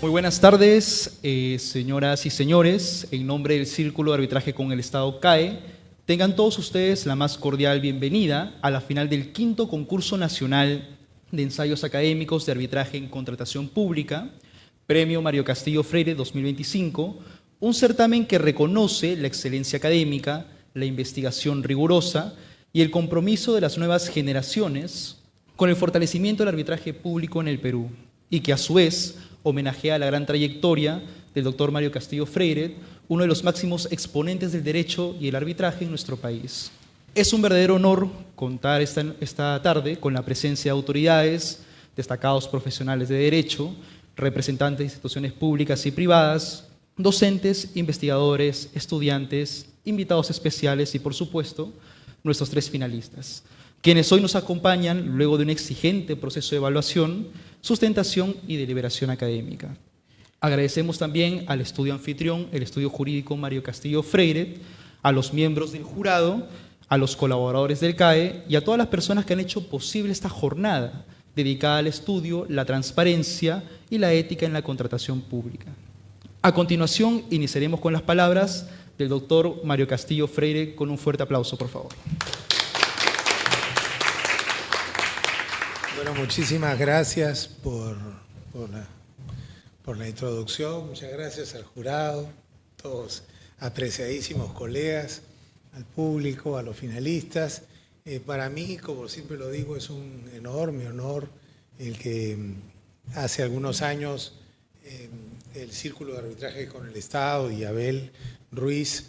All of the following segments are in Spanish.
Muy buenas tardes, señoras y señores. En nombre del Círculo de Arbitraje con el Estado CAE, tengan todos ustedes la más cordial bienvenida a la final del quinto concurso nacional de ensayos académicos de arbitraje en contratación pública, Premio Mario Castillo Freire 2025, un certamen que reconoce la excelencia académica, la investigación rigurosa y el compromiso de las nuevas generaciones con el fortalecimiento del arbitraje público en el Perú, y que a su vez homenajea la gran trayectoria del doctor Mario Castillo Freire, uno de los máximos exponentes del derecho y el arbitraje en nuestro país. Es un verdadero honor contar esta tarde con la presencia de autoridades, destacados profesionales de derecho, representantes de instituciones públicas y privadas, docentes, investigadores, estudiantes, invitados especiales y, por supuesto, nuestros 3 finalistas, quienes hoy nos acompañan luego de un exigente proceso de evaluación, sustentación y deliberación académica. Agradecemos también al estudio anfitrión, el Estudio Jurídico Mario Castillo Freire, a los miembros del jurado, a los colaboradores del CAE y a todas las personas que han hecho posible esta jornada dedicada al estudio, la transparencia y la ética en la contratación pública. A continuación, iniciaremos con las palabras del doctor Mario Castillo Freire, con un fuerte aplauso, por favor. Bueno, muchísimas gracias por la introducción, muchas gracias al jurado, todos apreciadísimos colegas, al público, a los finalistas. Para mí, como siempre lo digo, es un enorme honor el que hace algunos años el Círculo de Arbitraje con el Estado y Abel Ruiz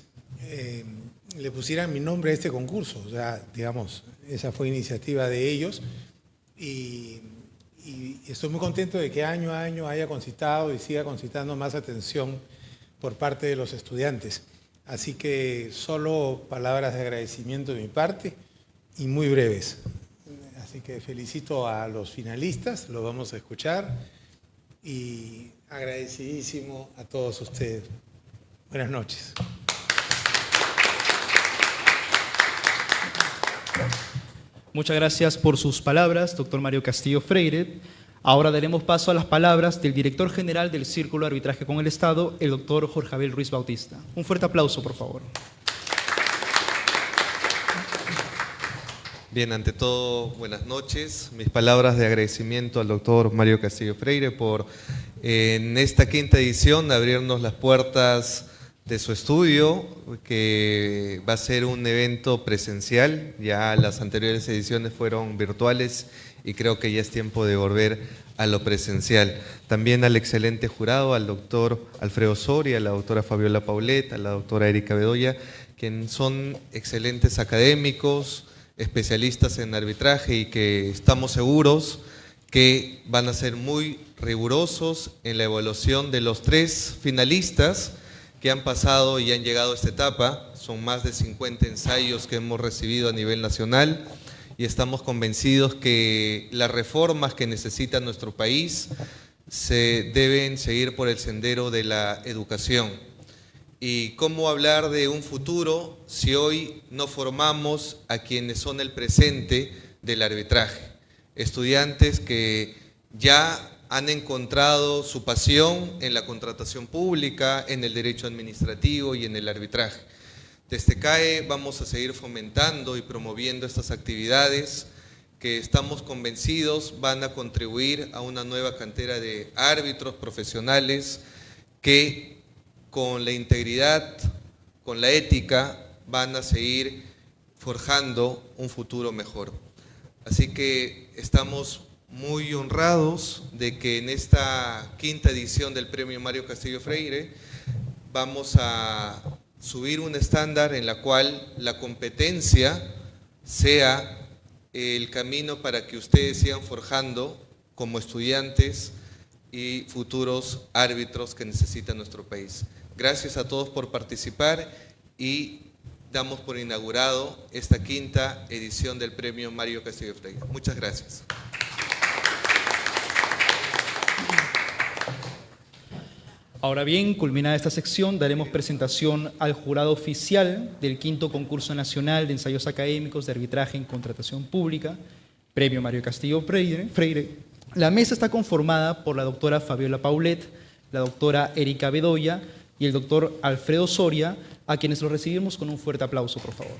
le pusieran mi nombre a este concurso. O sea, digamos, esa fue iniciativa de ellos. Y estoy muy contento de que año a año haya concitado y siga concitando más atención por parte de los estudiantes. Así que solo palabras de agradecimiento de mi parte y muy breves. Así que felicito a los finalistas, los vamos a escuchar, y agradecidísimo a todos ustedes. Buenas noches. Muchas gracias por sus palabras, doctor Mario Castillo Freire. Ahora daremos paso a las palabras del director general del Círculo de Arbitraje con el Estado, el doctor Jorge Abel Ruiz Bautista. Un fuerte aplauso, por favor. Bien, ante todo, buenas noches. Mis palabras de agradecimiento al doctor Mario Castillo Freire por, en esta quinta edición, abrirnos las puertas de su estudio, que va a ser un evento presencial. Ya las anteriores ediciones fueron virtuales y creo que ya es tiempo de volver a lo presencial. También al excelente jurado, al doctor Alfredo Soria, a la doctora Fabiola Paulet, a la doctora Erika Bedoya, quienes son excelentes académicos, especialistas en arbitraje, y que estamos seguros que van a ser muy rigurosos en la evaluación de los 3 finalistas que han pasado y han llegado a esta etapa. Son más de 50 ensayos que hemos recibido a nivel nacional y estamos convencidos que las reformas que necesita nuestro país se deben seguir por el sendero de la educación. ¿Y cómo hablar de un futuro si hoy no formamos a quienes son el presente del arbitraje? Estudiantes que ya han encontrado su pasión en la contratación pública, en el derecho administrativo y en el arbitraje. Desde CAE vamos a seguir fomentando y promoviendo estas actividades que estamos convencidos van a contribuir a una nueva cantera de árbitros profesionales que con la integridad, con la ética, van a seguir forjando un futuro mejor. Así que estamos muy honrados de que en esta quinta edición del Premio Mario Castillo Freire vamos a subir un estándar en la cual la competencia sea el camino para que ustedes sigan forjando como estudiantes y futuros árbitros que necesita nuestro país. Gracias a todos por participar y damos por inaugurado esta quinta edición del Premio Mario Castillo Freire. Muchas gracias. Ahora bien, culminada esta sección, daremos presentación al jurado oficial del quinto concurso nacional de ensayos académicos de arbitraje en contratación pública, Premio Mario Castillo Freire. La mesa está conformada por la doctora Fabiola Paulet, la doctora Erika Bedoya y el doctor Alfredo Soria, a quienes los recibimos con un fuerte aplauso, por favor.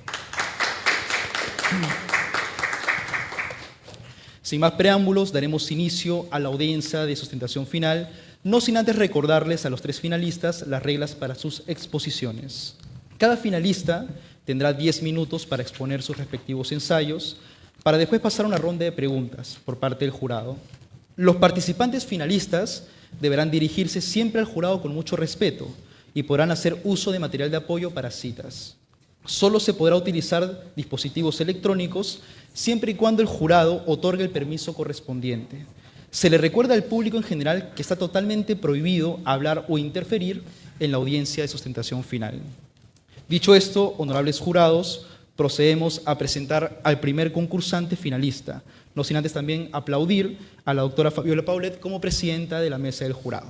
Sin más preámbulos, daremos inicio a la audiencia de sustentación final, no sin antes recordarles a los tres finalistas las reglas para sus exposiciones. Cada finalista tendrá 10 minutos para exponer sus respectivos ensayos, para después pasar a una ronda de preguntas por parte del jurado. Los participantes finalistas deberán dirigirse siempre al jurado con mucho respeto y podrán hacer uso de material de apoyo para citas. Solo se podrá utilizar dispositivos electrónicos siempre y cuando el jurado otorgue el permiso correspondiente. Se le recuerda al público en general que está totalmente prohibido hablar o interferir en la audiencia de sustentación final. Dicho esto, honorables jurados, procedemos a presentar al primer concursante finalista, no sin antes también aplaudir a la doctora Fabiola Paulet como presidenta de la mesa del jurado.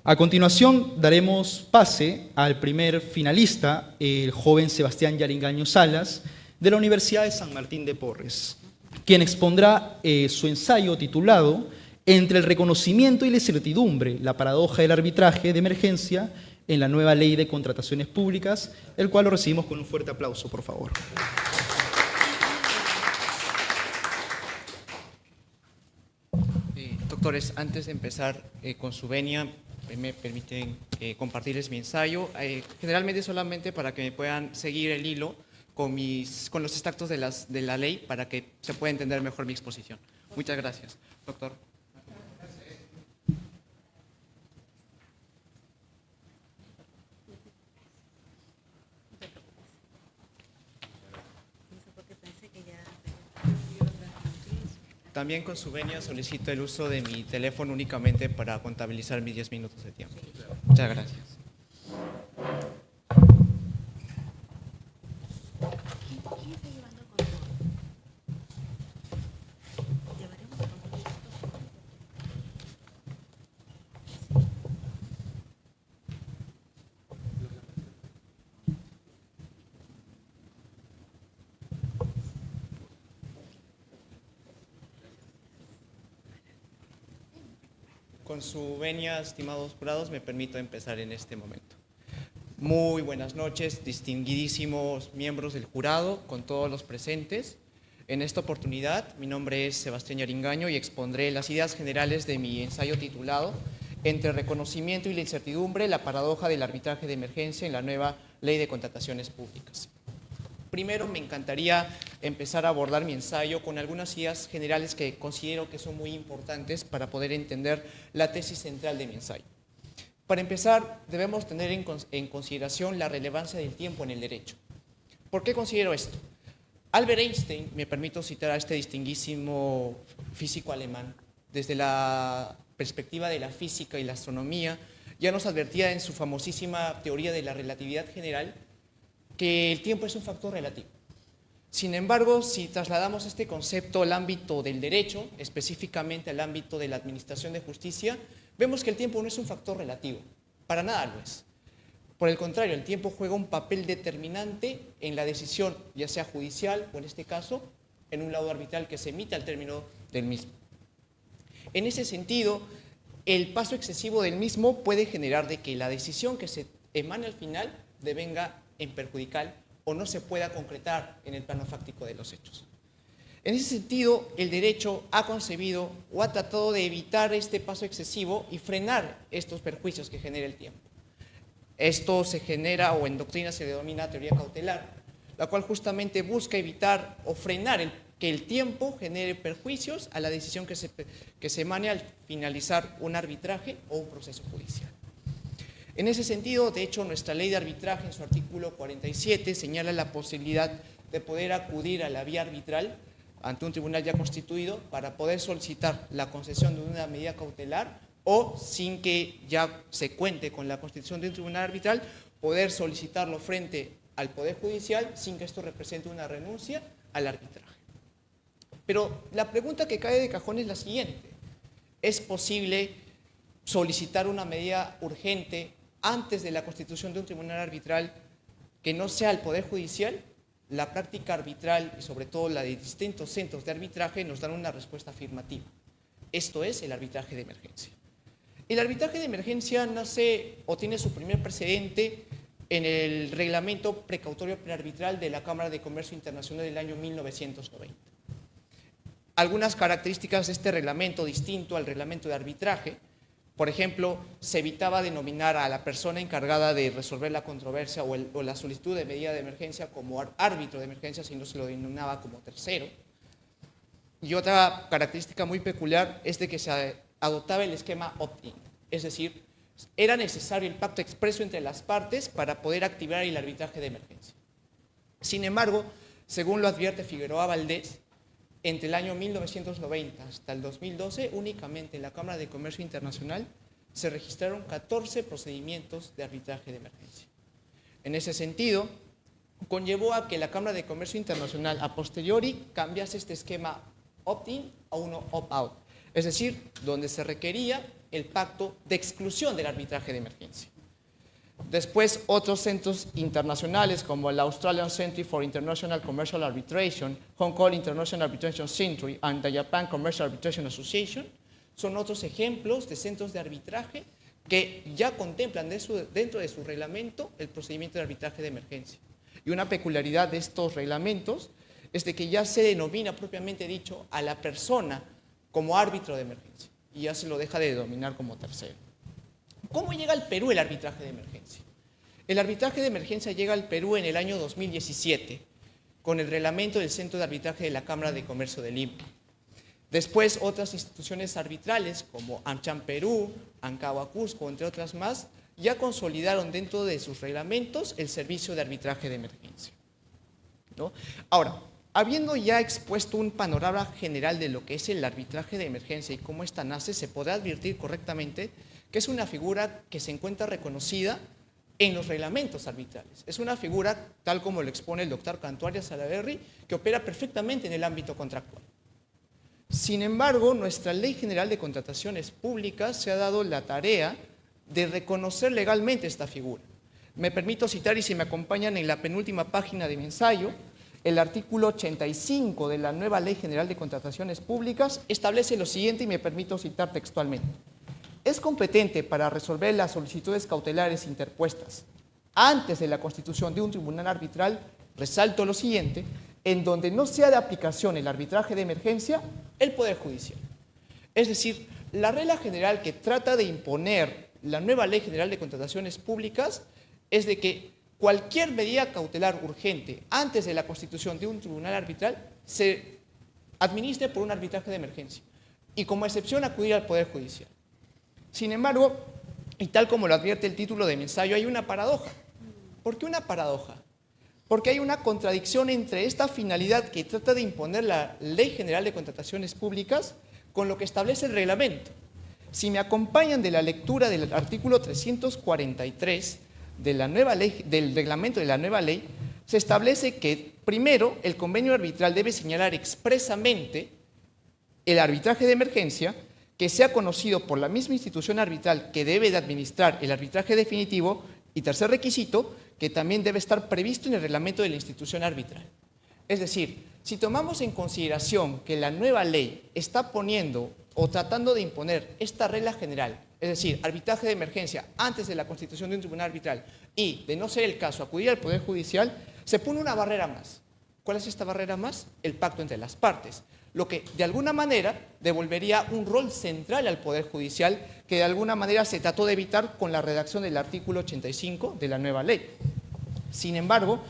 A continuación, daremos pase al primer finalista, el joven Sebastián Yaringaño Salas, de la Universidad de San Martín de Porres, quien expondrá su ensayo titulado Entre el reconocimiento y la incertidumbre, la paradoja del arbitraje de emergencia en la nueva ley de contrataciones públicas, el cual lo recibimos con un fuerte aplauso, por favor. Doctores, antes de empezar con su venia, me permiten compartirles mi ensayo, generalmente solamente para que me puedan seguir el hilo con los extractos de la ley para que se pueda entender mejor mi exposición. Muchas gracias, doctor. También con su venia solicito el uso de mi teléfono únicamente para contabilizar mis 10 minutos de tiempo. Muchas gracias. Con su venia, estimados jurados, me permito empezar en este momento. Muy buenas noches, distinguidísimos miembros del jurado, con todos los presentes. En esta oportunidad, mi nombre es Sebastián Yaringaño y expondré las ideas generales de mi ensayo titulado Entre el reconocimiento y la incertidumbre, la paradoja del arbitraje de emergencia en la nueva ley de contrataciones públicas. Primero, me encantaría empezar a abordar mi ensayo con algunas ideas generales que considero que son muy importantes para poder entender la tesis central de mi ensayo. Para empezar, debemos tener en consideración la relevancia del tiempo en el derecho. ¿Por qué considero esto? Albert Einstein, me permito citar a este distinguísimo físico alemán, desde la perspectiva de la física y la astronomía, ya nos advertía en su famosísima teoría de la relatividad general que el tiempo es un factor relativo. Sin embargo, si trasladamos este concepto al ámbito del derecho, específicamente al ámbito de la administración de justicia, vemos que el tiempo no es un factor relativo, para nada lo es. Por el contrario, el tiempo juega un papel determinante en la decisión, ya sea judicial o en este caso, en un laudo arbitral que se emite al término del mismo. En ese sentido, el paso excesivo del mismo puede generar de que la decisión que se emane al final devenga en perjudicial o no se pueda concretar en el plano fáctico de los hechos. En ese sentido, el derecho ha concebido o ha tratado de evitar este paso excesivo y frenar estos perjuicios que genera el tiempo. Esto se genera o en doctrina se denomina teoría cautelar, la cual justamente busca evitar o frenar que el tiempo genere perjuicios a la decisión que se emane al finalizar un arbitraje o un proceso judicial. En ese sentido, de hecho, nuestra ley de arbitraje en su artículo 47 señala la posibilidad de poder acudir a la vía arbitral ante un tribunal ya constituido para poder solicitar la concesión de una medida cautelar o, sin que ya se cuente con la constitución de un tribunal arbitral, poder solicitarlo frente al Poder Judicial sin que esto represente una renuncia al arbitraje. Pero la pregunta que cae de cajón es la siguiente: ¿es posible solicitar una medida urgente antes de la constitución de un tribunal arbitral que no sea el Poder Judicial? la práctica arbitral y sobre todo la de distintos centros de arbitraje nos dan una respuesta afirmativa. Esto es el arbitraje de emergencia. El arbitraje de emergencia nace o tiene su primer precedente en el reglamento precautorio prearbitral de la Cámara de Comercio Internacional del año 1990. Algunas características de este reglamento distinto al reglamento de arbitraje: por ejemplo, se evitaba denominar a la persona encargada de resolver la controversia o la solicitud de medida de emergencia como árbitro de emergencia, sino se lo denominaba como tercero. Y otra característica muy peculiar es de que se adoptaba el esquema opt-in, es decir, era necesario el pacto expreso entre las partes para poder activar el arbitraje de emergencia. Sin embargo, según lo advierte Figueroa Valdés, entre el año 1990 hasta el 2012, únicamente en la Cámara de Comercio Internacional se registraron 14 procedimientos de arbitraje de emergencia. En ese sentido, conllevó a que la Cámara de Comercio Internacional a posteriori cambiase este esquema opt-in a uno opt-out, es decir, donde se requería el pacto de exclusión del arbitraje de emergencia. Después, otros centros internacionales como el Australian Centre for International Commercial Arbitration, Hong Kong International Arbitration Centre and the Japan Commercial Arbitration Association son otros ejemplos de centros de arbitraje que ya contemplan dentro de su reglamento el procedimiento de arbitraje de emergencia. Y una peculiaridad de estos reglamentos es de que ya se denomina propiamente dicho a la persona como árbitro de emergencia y ya se lo deja de denominar como tercero. ¿Cómo llega al Perú el arbitraje de emergencia? El arbitraje de emergencia llega al Perú en el año 2017 con el reglamento del Centro de Arbitraje de la Cámara de Comercio de Lima. Después, otras instituciones arbitrales como AmCham Perú, ANCAWA Cusco, entre otras más, ya consolidaron dentro de sus reglamentos el servicio de arbitraje de emergencia, ¿no? Ahora, habiendo ya expuesto un panorama general de lo que es el arbitraje de emergencia y cómo ésta nace, se podrá advertir correctamente que es una figura que se encuentra reconocida en los reglamentos arbitrales. Es una figura, tal como lo expone el doctor Cantuaria Salaverry, que opera perfectamente en el ámbito contractual. Sin embargo, nuestra Ley General de Contrataciones Públicas se ha dado la tarea de reconocer legalmente esta figura. Me permito citar, y si me acompañan en la penúltima página de mi ensayo, el artículo 85 de la nueva Ley General de Contrataciones Públicas establece lo siguiente, y me permito citar textualmente: es competente para resolver las solicitudes cautelares interpuestas antes de la constitución de un tribunal arbitral, resalto lo siguiente, en donde no sea de aplicación el arbitraje de emergencia, el Poder Judicial. Es decir, la regla general que trata de imponer la nueva Ley General de Contrataciones Públicas es de que cualquier medida cautelar urgente antes de la constitución de un tribunal arbitral se administre por un arbitraje de emergencia y como excepción acudir al Poder Judicial. Sin embargo, y tal como lo advierte el título de mi ensayo, hay una paradoja. ¿Por qué una paradoja? Porque hay una contradicción entre esta finalidad que trata de imponer la Ley General de Contrataciones Públicas con lo que establece el reglamento. Si me acompañan de la lectura del artículo 343 de la nueva ley, del reglamento de la nueva ley, se establece que, primero, el convenio arbitral debe señalar expresamente el arbitraje de emergencia, que sea conocido por la misma institución arbitral que debe de administrar el arbitraje definitivo, y tercer requisito, que también debe estar previsto en el reglamento de la institución arbitral. Es decir, si tomamos en consideración que la nueva ley está poniendo o tratando de imponer esta regla general, es decir, arbitraje de emergencia antes de la constitución de un tribunal arbitral y, de no ser el caso, acudir al Poder Judicial, se pone una barrera más. ¿Cuál es esta barrera más? El pacto entre las partes, lo que de alguna manera devolvería un rol central al Poder Judicial que de alguna manera se trató de evitar con la redacción del artículo 85 de la nueva ley. Sin embargo,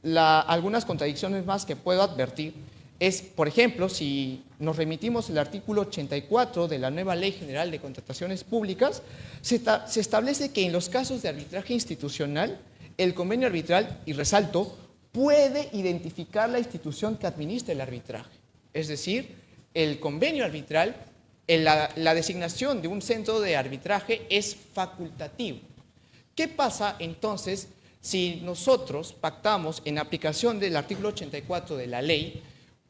algunas contradicciones más que puedo advertir es, por ejemplo, si nos remitimos al artículo 84 de la nueva Ley General de Contrataciones Públicas, se establece que en los casos de arbitraje institucional, el convenio arbitral, y resalto, puede identificar la institución que administra el arbitraje. Es decir, el convenio arbitral, la designación de un centro de arbitraje es facultativo. ¿Qué pasa entonces si nosotros pactamos en aplicación del artículo 84 de la ley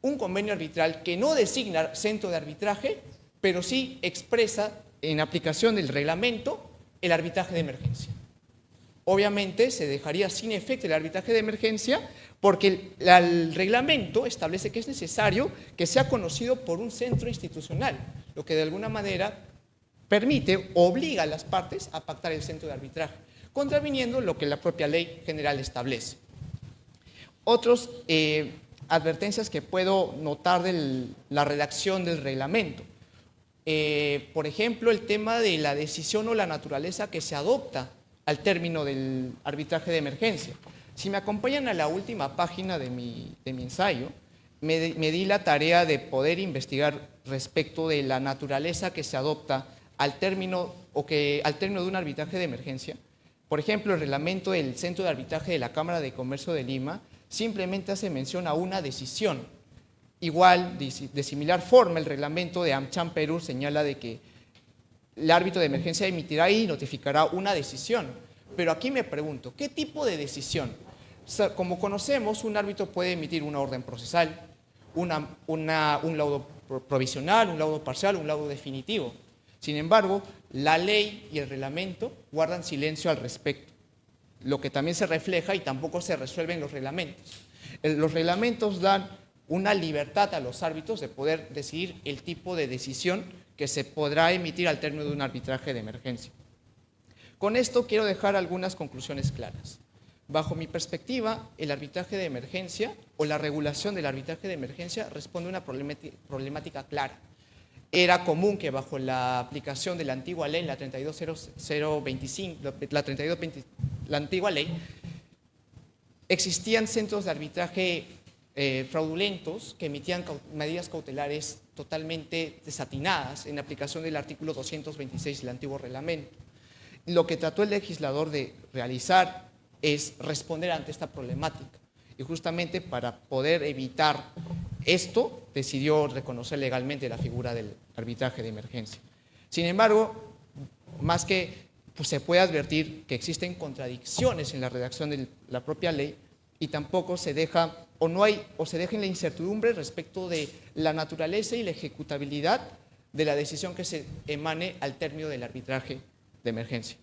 un convenio arbitral que no designa centro de arbitraje, pero sí expresa en aplicación del reglamento el arbitraje de emergencia? Obviamente se dejaría sin efecto el arbitraje de emergencia porque el reglamento establece que es necesario que sea conocido por un centro institucional, lo que de alguna manera permite, obliga a las partes a pactar el centro de arbitraje, contraviniendo lo que la propia ley general establece. Otras advertencias que puedo notar de la redacción del reglamento. Por ejemplo, el tema de la decisión o la naturaleza que se adopta al término del arbitraje de emergencia. Si me acompañan a la última página de mi ensayo, me di la tarea de poder investigar respecto de la naturaleza que se adopta al término de un arbitraje de emergencia. Por ejemplo, el reglamento del Centro de Arbitraje de la Cámara de Comercio de Lima simplemente hace mención a una decisión. Igual, de similar forma, el reglamento de AmCham Perú señala de que el árbitro de emergencia emitirá y notificará una decisión. Pero aquí me pregunto, ¿qué tipo de decisión? Como conocemos, un árbitro puede emitir una orden procesal, un laudo provisional, un laudo parcial, un laudo definitivo. Sin embargo, la ley y el reglamento guardan silencio al respecto, lo que también se refleja y tampoco se resuelve en los reglamentos. Los reglamentos dan una libertad a los árbitros de poder decidir el tipo de decisión que se podrá emitir al término de un arbitraje de emergencia. Con esto quiero dejar algunas conclusiones claras. Bajo mi perspectiva, el arbitraje de emergencia o la regulación del arbitraje de emergencia responde a una problemática clara. Era común que bajo la aplicación de la antigua ley, la 32.0025, la antigua ley, existían centros de arbitraje fraudulentos que emitían medidas cautelares totalmente desatinadas en aplicación del artículo 226 del antiguo reglamento. Lo que trató el legislador de realizar es responder ante esta problemática y justamente para poder evitar esto decidió reconocer legalmente la figura del arbitraje de emergencia. Sin embargo, más que se puede advertir que existen contradicciones en la redacción de la propia ley y tampoco se deja se deja en la incertidumbre respecto de la naturaleza y la ejecutabilidad de la decisión que se emane al término del arbitraje de emergencia.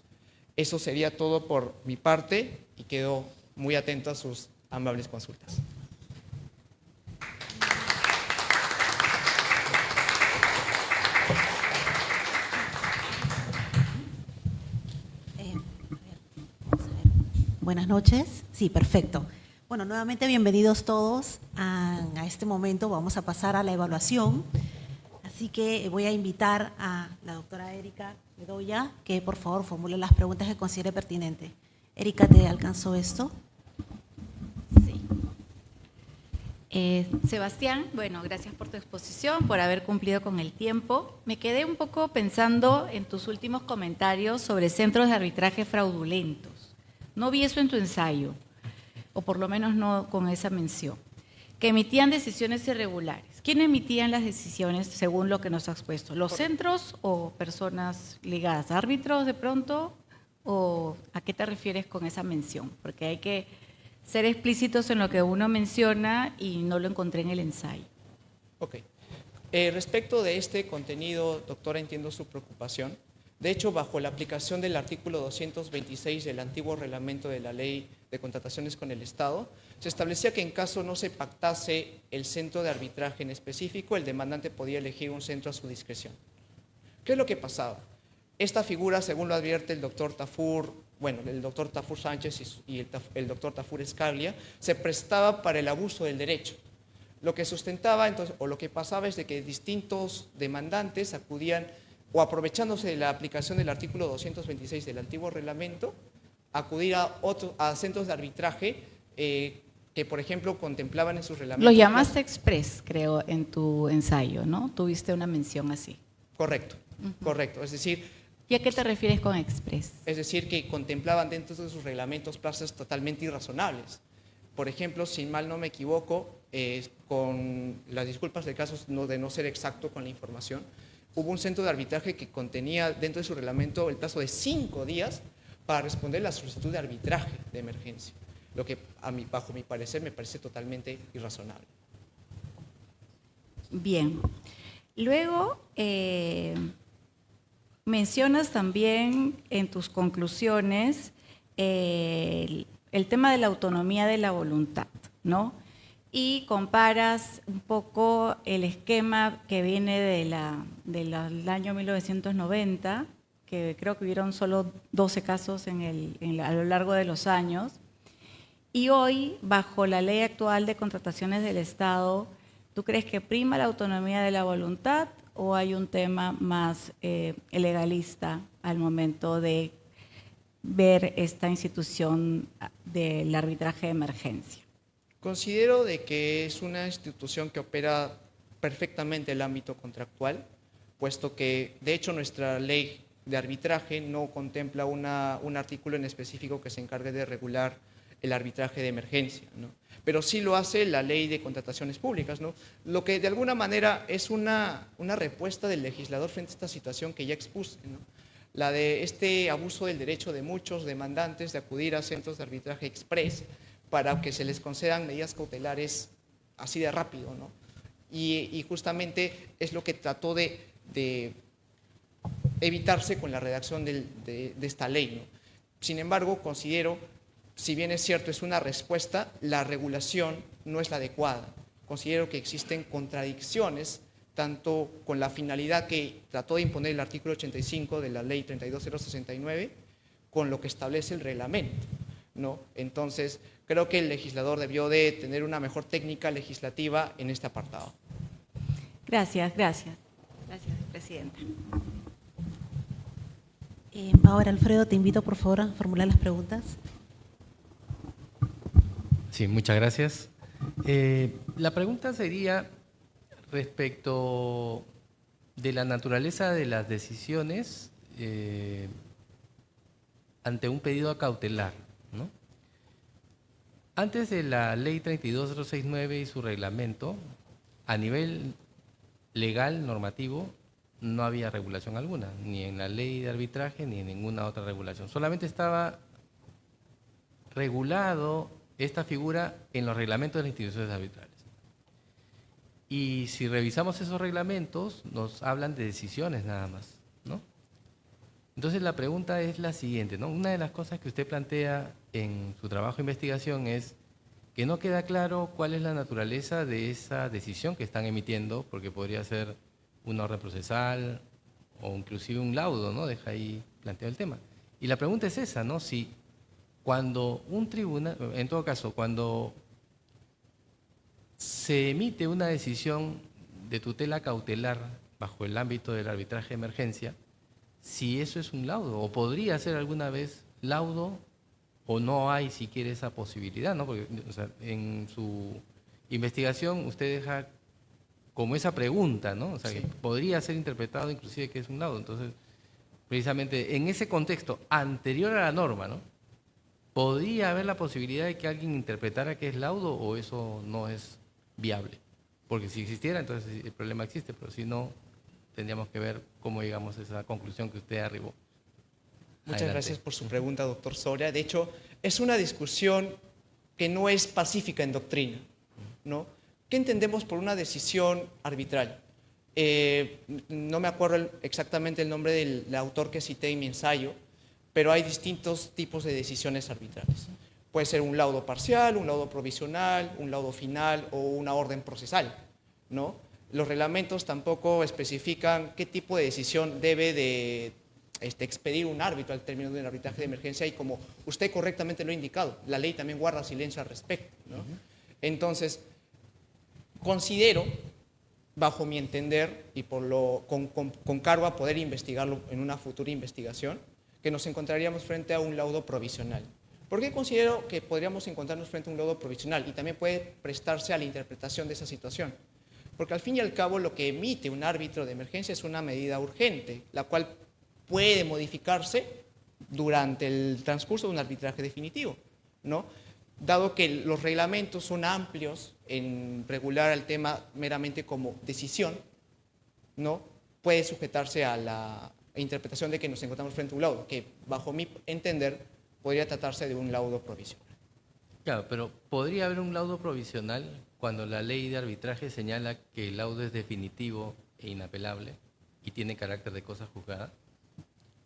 Eso sería todo por mi parte y quedo muy atento a sus amables consultas. Buenas noches. Sí, perfecto. Bueno, nuevamente bienvenidos todos a este momento. Vamos a pasar a la evaluación. Así que voy a invitar a la doctora Erika Bedoya que por favor formule las preguntas que considere pertinentes. Erika, ¿te alcanzó esto? Sí. Sebastián, bueno, gracias por tu exposición, por haber cumplido con el tiempo. Me quedé un poco pensando en tus últimos comentarios sobre centros de arbitraje fraudulentos. No vi eso en tu ensayo, o por lo menos no con esa mención, que emitían decisiones irregulares. ¿Quién emitían las decisiones según lo que nos has expuesto? ¿Los centros o personas ligadas? ¿Árbitros de pronto? ¿O a qué te refieres con esa mención? Porque hay que ser explícitos en lo que uno menciona y no lo encontré en el ensayo. Ok. Respecto de este contenido, doctora, entiendo su preocupación. De hecho, bajo la aplicación del artículo 226 del antiguo reglamento de la Ley de Contrataciones con el Estado, se establecía que en caso no se pactase el centro de arbitraje en específico, el demandante podía elegir un centro a su discreción. ¿Qué es lo que pasaba? Esta figura, según lo advierte el doctor Tafur, el doctor Tafur Sánchez y el doctor Tafur Escaglia, se prestaba para el abuso del derecho. Lo que sustentaba, entonces, o lo que pasaba es de que distintos demandantes acudían o aprovechándose de la aplicación del artículo 226 del antiguo reglamento, acudir a centros de arbitraje que, por ejemplo, contemplaban en sus reglamentos. Los llamaste express, creo, en tu ensayo, ¿no? Tuviste una mención así. Correcto, correcto. Es decir, ¿y a qué te refieres con express? Es decir, que contemplaban dentro de sus reglamentos plazos totalmente irrazonables. Por ejemplo, si mal no me equivoco, con las disculpas de casos de no ser exacto con la información, hubo un centro de arbitraje que contenía dentro de su reglamento el plazo de 5 días para responder la solicitud de arbitraje de emergencia, lo que bajo mi parecer me parece totalmente irrazonable. Bien. Luego, mencionas también en tus conclusiones el tema de la autonomía de la voluntad, ¿no? Y comparas un poco el esquema que viene del año 1990, que creo que hubieron solo 12 casos a lo largo de los años, y hoy, bajo la ley actual de contrataciones del Estado, ¿tú crees que prima la autonomía de la voluntad o hay un tema más legalista al momento de ver esta institución del arbitraje de emergencia? Considero de que es una institución que opera perfectamente el ámbito contractual, puesto que, de hecho, nuestra ley de arbitraje no contempla un artículo en específico que se encargue de regular el arbitraje de emergencia, ¿no? Pero sí lo hace la ley de contrataciones públicas, ¿no? Lo que de alguna manera es una respuesta del legislador frente a esta situación que ya expuse, ¿no? La de este abuso del derecho de muchos demandantes de acudir a centros de arbitraje express para que se les concedan medidas cautelares así de rápido, ¿no? Y justamente es lo que trató de evitarse con la redacción de esta ley, ¿no? Sin embargo, considero, si bien es cierto, es una respuesta, la regulación no es la adecuada. Considero que existen contradicciones, tanto con la finalidad que trató de imponer el artículo 85 de la ley 32069, con lo que establece el reglamento, ¿no? Entonces, creo que el legislador debió de tener una mejor técnica legislativa en este apartado. Gracias, gracias. Gracias, Presidenta. Ahora, Alfredo, te invito por favor a formular las preguntas. Sí, muchas gracias. La pregunta sería respecto de la naturaleza de las decisiones ante un pedido cautelar, ¿no? Antes de la ley 32069 y su reglamento, a nivel legal, normativo, no había regulación alguna, ni en la ley de arbitraje ni en ninguna otra regulación. Solamente estaba regulado esta figura en los reglamentos de las instituciones arbitrales. Y si revisamos esos reglamentos, nos hablan de decisiones nada más, ¿no? Entonces la pregunta es la siguiente, ¿no? Una de las cosas que usted plantea en su trabajo de investigación es que no queda claro cuál es la naturaleza de esa decisión que están emitiendo, porque podría ser una orden procesal o inclusive un laudo, ¿no? Deja ahí planteado el tema. Y la pregunta es esa, ¿no? Si cuando un tribunal, en todo caso, cuando se emite una decisión de tutela cautelar bajo el ámbito del arbitraje de emergencia, si eso es un laudo, o podría ser alguna vez laudo, o no hay siquiera esa posibilidad, ¿no? Porque, o sea, en su investigación usted deja como esa pregunta, ¿no? O sea, Sí. que podría ser interpretado inclusive que es un laudo. Entonces, precisamente en ese contexto anterior a la norma, ¿no? ¿Podría haber la posibilidad de que alguien interpretara que es laudo o eso no es viable? Porque si existiera, entonces el problema existe, pero si no, tendríamos que ver cómo llegamos a esa conclusión que usted arribó. Muchas Adelante. gracias por su pregunta, doctor Soria. De hecho, es una discusión que no es pacífica en doctrina, ¿no? ¿Qué entendemos por una decisión arbitral? No me acuerdo exactamente el nombre del autor que cité en mi ensayo, pero hay distintos tipos de decisiones arbitrales. Puede ser un laudo parcial, un laudo provisional, un laudo final o una orden procesal, ¿no? Los reglamentos tampoco especifican qué tipo de decisión debe de expedir un árbitro al término de un arbitraje de emergencia y como usted correctamente lo ha indicado, la ley también guarda silencio al respecto, ¿no? Entonces, considero, bajo mi entender y con cargo a poder investigarlo en una futura investigación, que nos encontraríamos frente a un laudo provisional. ¿Por qué considero que podríamos encontrarnos frente a un laudo provisional? Y también puede prestarse a la interpretación de esa situación. Porque al fin y al cabo lo que emite un árbitro de emergencia es una medida urgente, la cual puede modificarse durante el transcurso de un arbitraje definitivo, ¿no? Dado que los reglamentos son amplios en regular el tema meramente como decisión, ¿no? Puede sujetarse a la interpretación de que nos encontramos frente a un laudo, que bajo mi entender podría tratarse de un laudo provisional. Claro, pero ¿podría haber un laudo provisional cuando la ley de arbitraje señala que el laudo es definitivo e inapelable y tiene carácter de cosa juzgada?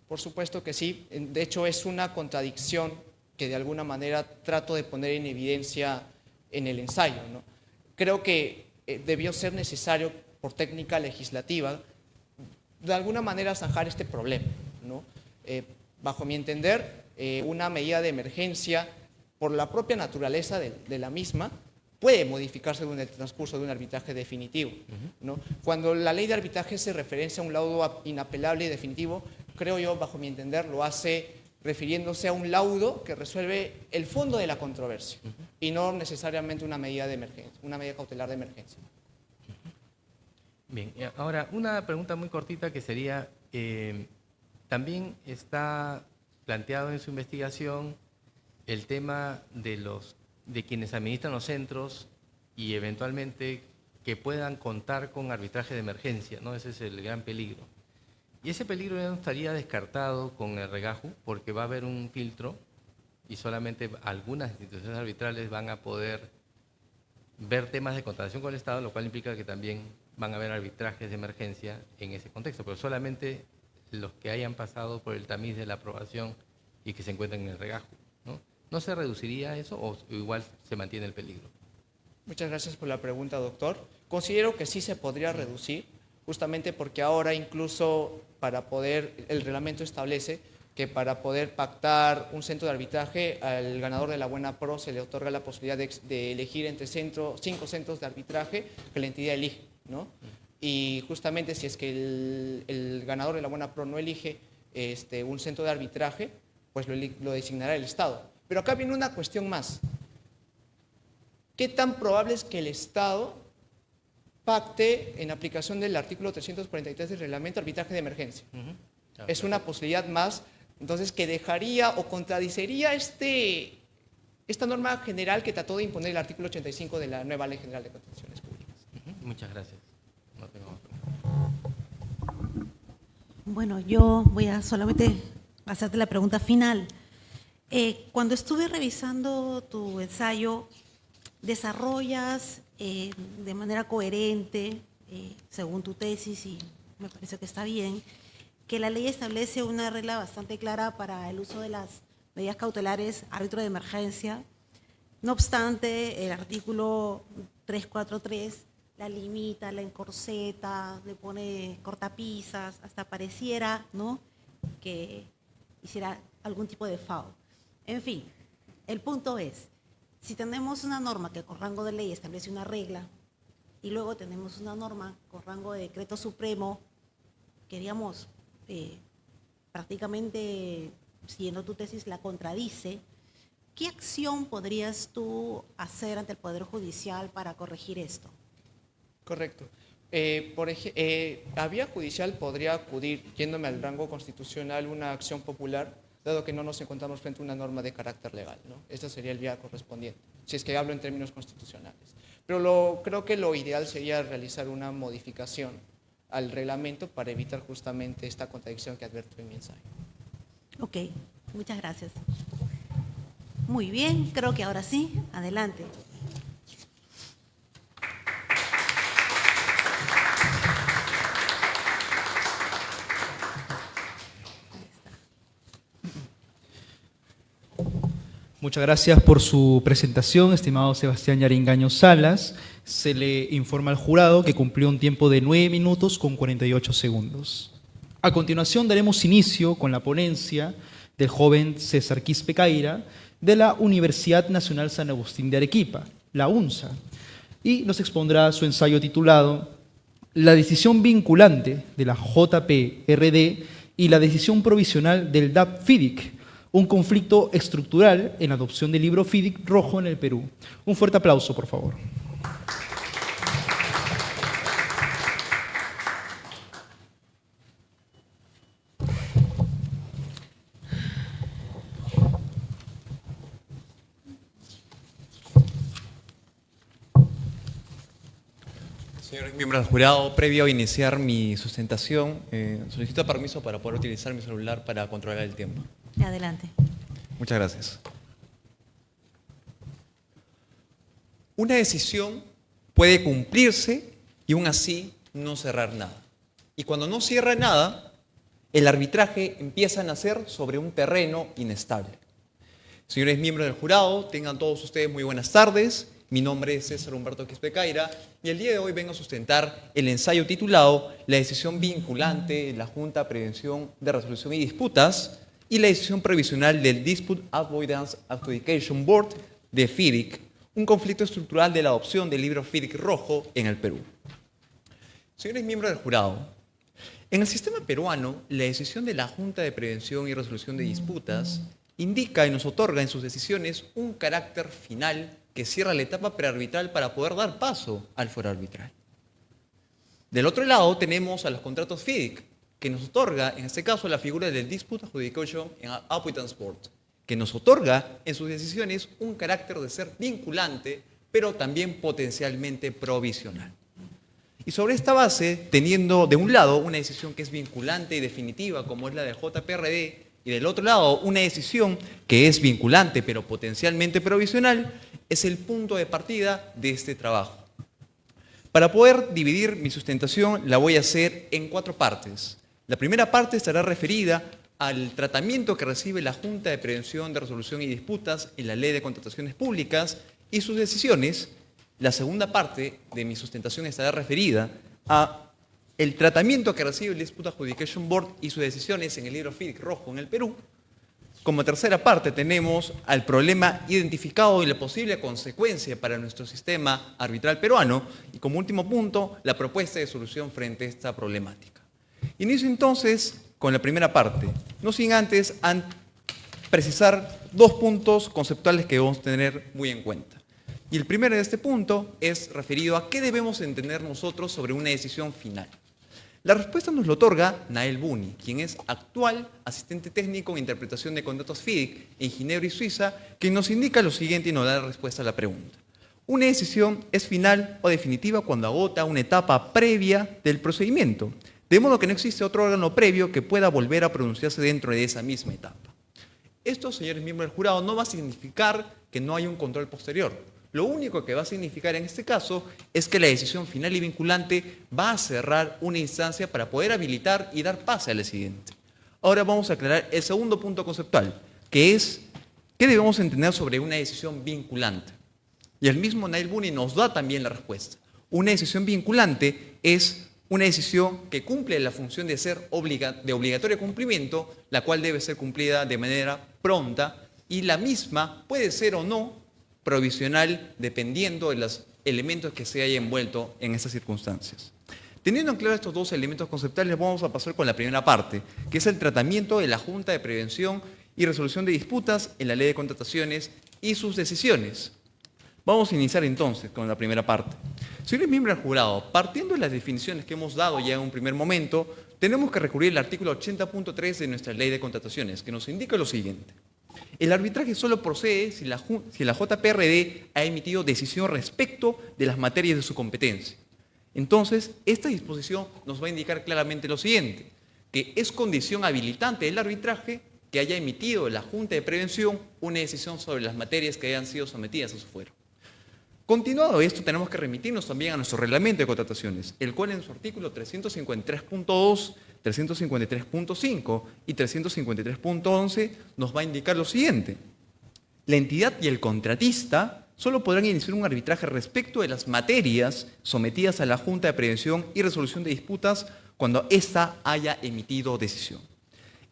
Por supuesto que sí. De hecho, es una contradicción que de alguna manera trato de poner en evidencia en el ensayo, ¿no? Creo que debió ser necesario, por técnica legislativa, de alguna manera zanjar este problema, ¿no? Bajo mi entender, una medida de emergencia, por la propia naturaleza de la misma, puede modificarse en el transcurso de un arbitraje definitivo, ¿no? Cuando la ley de arbitraje se referencia a un laudo inapelable y definitivo, creo yo, bajo mi entender, lo hace refiriéndose a un laudo que resuelve el fondo de la controversia y no necesariamente una medida de emergencia, una medida cautelar de emergencia. Bien, ahora una pregunta muy cortita que sería, también está planteado en su investigación el tema de quienes administran los centros y eventualmente que puedan contar con arbitraje de emergencia, ¿no? Ese es el gran peligro. Y ese peligro ya no estaría descartado con el regajo, porque va a haber un filtro y solamente algunas instituciones arbitrales van a poder ver temas de contratación con el Estado, lo cual implica que también van a haber arbitrajes de emergencia en ese contexto, pero solamente los que hayan pasado por el tamiz de la aprobación y que se encuentren en el regajo, ¿no? ¿No se reduciría eso o igual se mantiene el peligro? Muchas gracias por la pregunta, doctor. Considero que sí se podría reducir, justamente porque ahora incluso el reglamento establece que para poder pactar un centro de arbitraje, al ganador de la buena pro se le otorga la posibilidad de elegir entre 5 centros de arbitraje que la entidad elige, ¿no? Y justamente si es que el ganador de la buena pro no elige un centro de arbitraje, pues lo designará el Estado. Pero acá viene una cuestión más. ¿Qué tan probable es que el Estado pacte en aplicación del artículo 343 del reglamento de arbitraje de emergencia? Es una posibilidad más, entonces, que dejaría o contradiciría esta norma general que trató de imponer el artículo 85 de la nueva Ley General de Contrataciones Públicas. Muchas gracias. No tengo más preguntas. Bueno, yo voy a solamente hacerte la pregunta final. Cuando estuve revisando tu ensayo, desarrollas de manera coherente, según tu tesis, y me parece que está bien, que la ley establece una regla bastante clara para el uso de las medidas cautelares árbitro de emergencia. No obstante, el artículo 343 la limita, la encorseta, le pone cortapisas, hasta pareciera, ¿no?, que hiciera algún tipo de FAO. En fin, el punto es, si tenemos una norma que con rango de ley establece una regla y luego tenemos una norma con rango de decreto supremo, queríamos prácticamente, siguiendo tu tesis, la contradice, ¿qué acción podrías tú hacer ante el Poder Judicial para corregir esto? Correcto. A vía judicial podría acudir, yéndome al rango constitucional, una acción popular, dado que no nos encontramos frente a una norma de carácter legal, ¿no? Esta sería el vía correspondiente, si es que hablo en términos constitucionales. Pero creo que lo ideal sería realizar una modificación al reglamento para evitar justamente esta contradicción que advierto en mi ensayo. Ok, muchas gracias. Muy bien, creo que ahora sí, adelante. Muchas gracias por su presentación, estimado Sebastián Yaringaño Salas. Se le informa al jurado que cumplió un tiempo de 9 minutos con 48 segundos. A continuación daremos inicio con la ponencia del joven César Quispe Caira de la Universidad Nacional San Agustín de Arequipa, la UNSA, y nos expondrá su ensayo titulado La decisión vinculante de la JPRD y la decisión provisional del DAP-FIDIC, un conflicto estructural en la adopción del libro FIDIC rojo en el Perú. Un fuerte aplauso, por favor. Señores miembros del jurado, previo a iniciar mi sustentación, solicito permiso para poder utilizar mi celular para controlar el tiempo. Adelante. Muchas gracias. Una decisión puede cumplirse y aún así no cerrar nada. Y cuando no cierra nada, el arbitraje empieza a nacer sobre un terreno inestable. Señores miembros del jurado, tengan todos ustedes muy buenas tardes. Mi nombre es César Humberto Quispecaira y el día de hoy vengo a sustentar el ensayo titulado La decisión vinculante de la Junta de Prevención de Resolución y Disputas y la decisión provisional del Dispute Avoidance Adjudication Board de FIDIC, un conflicto estructural de la adopción del libro FIDIC rojo en el Perú. Señores miembros del jurado, en el sistema peruano, la decisión de la Junta de Prevención y Resolución de Disputas indica y nos otorga en sus decisiones un carácter final que cierra la etapa prearbitral para poder dar paso al foro arbitral. Del otro lado tenemos a los contratos FIDIC, que nos otorga, en este caso, la figura del Dispute Adjudication and Avoidance Board, que nos otorga en sus decisiones un carácter de ser vinculante, pero también potencialmente provisional. Y sobre esta base, teniendo de un lado una decisión que es vinculante y definitiva, como es la del JPRD, y del otro lado una decisión que es vinculante pero potencialmente provisional, es el punto de partida de este trabajo. Para poder dividir mi sustentación la voy a hacer en 4 partes. La primera parte estará referida al tratamiento que recibe la Junta de Prevención de Resolución y Disputas en la Ley de Contrataciones Públicas y sus decisiones. La segunda parte de mi sustentación estará referida a el tratamiento que recibe el Dispute Adjudication Board y sus decisiones en el libro FIDIC rojo en el Perú. Como tercera parte tenemos al problema identificado y la posible consecuencia para nuestro sistema arbitral peruano. Y como último punto, la propuesta de solución frente a esta problemática. Inicio entonces con la primera parte, no sin antes precisar 2 puntos conceptuales que debemos tener muy en cuenta. Y el primero de este punto es referido a qué debemos entender nosotros sobre una decisión final. La respuesta nos lo otorga Nael Buni, quien es actual asistente técnico en interpretación de contratos FIDIC en Ginebra y Suiza, quien nos indica lo siguiente y nos da la respuesta a la pregunta. Una decisión es final o definitiva cuando agota una etapa previa del procedimiento, de modo que no existe otro órgano previo que pueda volver a pronunciarse dentro de esa misma etapa. Esto, señores miembros del jurado, no va a significar que no haya un control posterior. Lo único que va a significar en este caso es que la decisión final y vinculante va a cerrar una instancia para poder habilitar y dar pase a la siguiente. Ahora vamos a aclarar el segundo punto conceptual, que es qué debemos entender sobre una decisión vinculante. Y el mismo Nael Buni nos da también la respuesta. Una decisión vinculante es una decisión que cumple la función de ser de obligatorio cumplimiento, la cual debe ser cumplida de manera pronta y la misma puede ser o no provisional dependiendo de los elementos que se haya envuelto en estas circunstancias. Teniendo en claro estos 2 elementos conceptuales, vamos a pasar con la primera parte, que es el tratamiento de la Junta de Prevención y Resolución de Disputas en la Ley de Contrataciones y sus decisiones. Vamos a iniciar entonces con la primera parte. Señores miembros del jurado, partiendo de las definiciones que hemos dado ya en un primer momento, tenemos que recurrir al artículo 80.3 de nuestra Ley de Contrataciones, que nos indica lo siguiente. El arbitraje solo procede si la JPRD ha emitido decisión respecto de las materias de su competencia. Entonces, esta disposición nos va a indicar claramente lo siguiente, que es condición habilitante del arbitraje que haya emitido la Junta de Prevención una decisión sobre las materias que hayan sido sometidas a su fuero. Continuado esto, tenemos que remitirnos también a nuestro reglamento de contrataciones, el cual en su artículo 353.2, 353.5 y 353.11 nos va a indicar lo siguiente. La entidad y el contratista solo podrán iniciar un arbitraje respecto de las materias sometidas a la Junta de Prevención y Resolución de Disputas cuando ésta haya emitido decisión.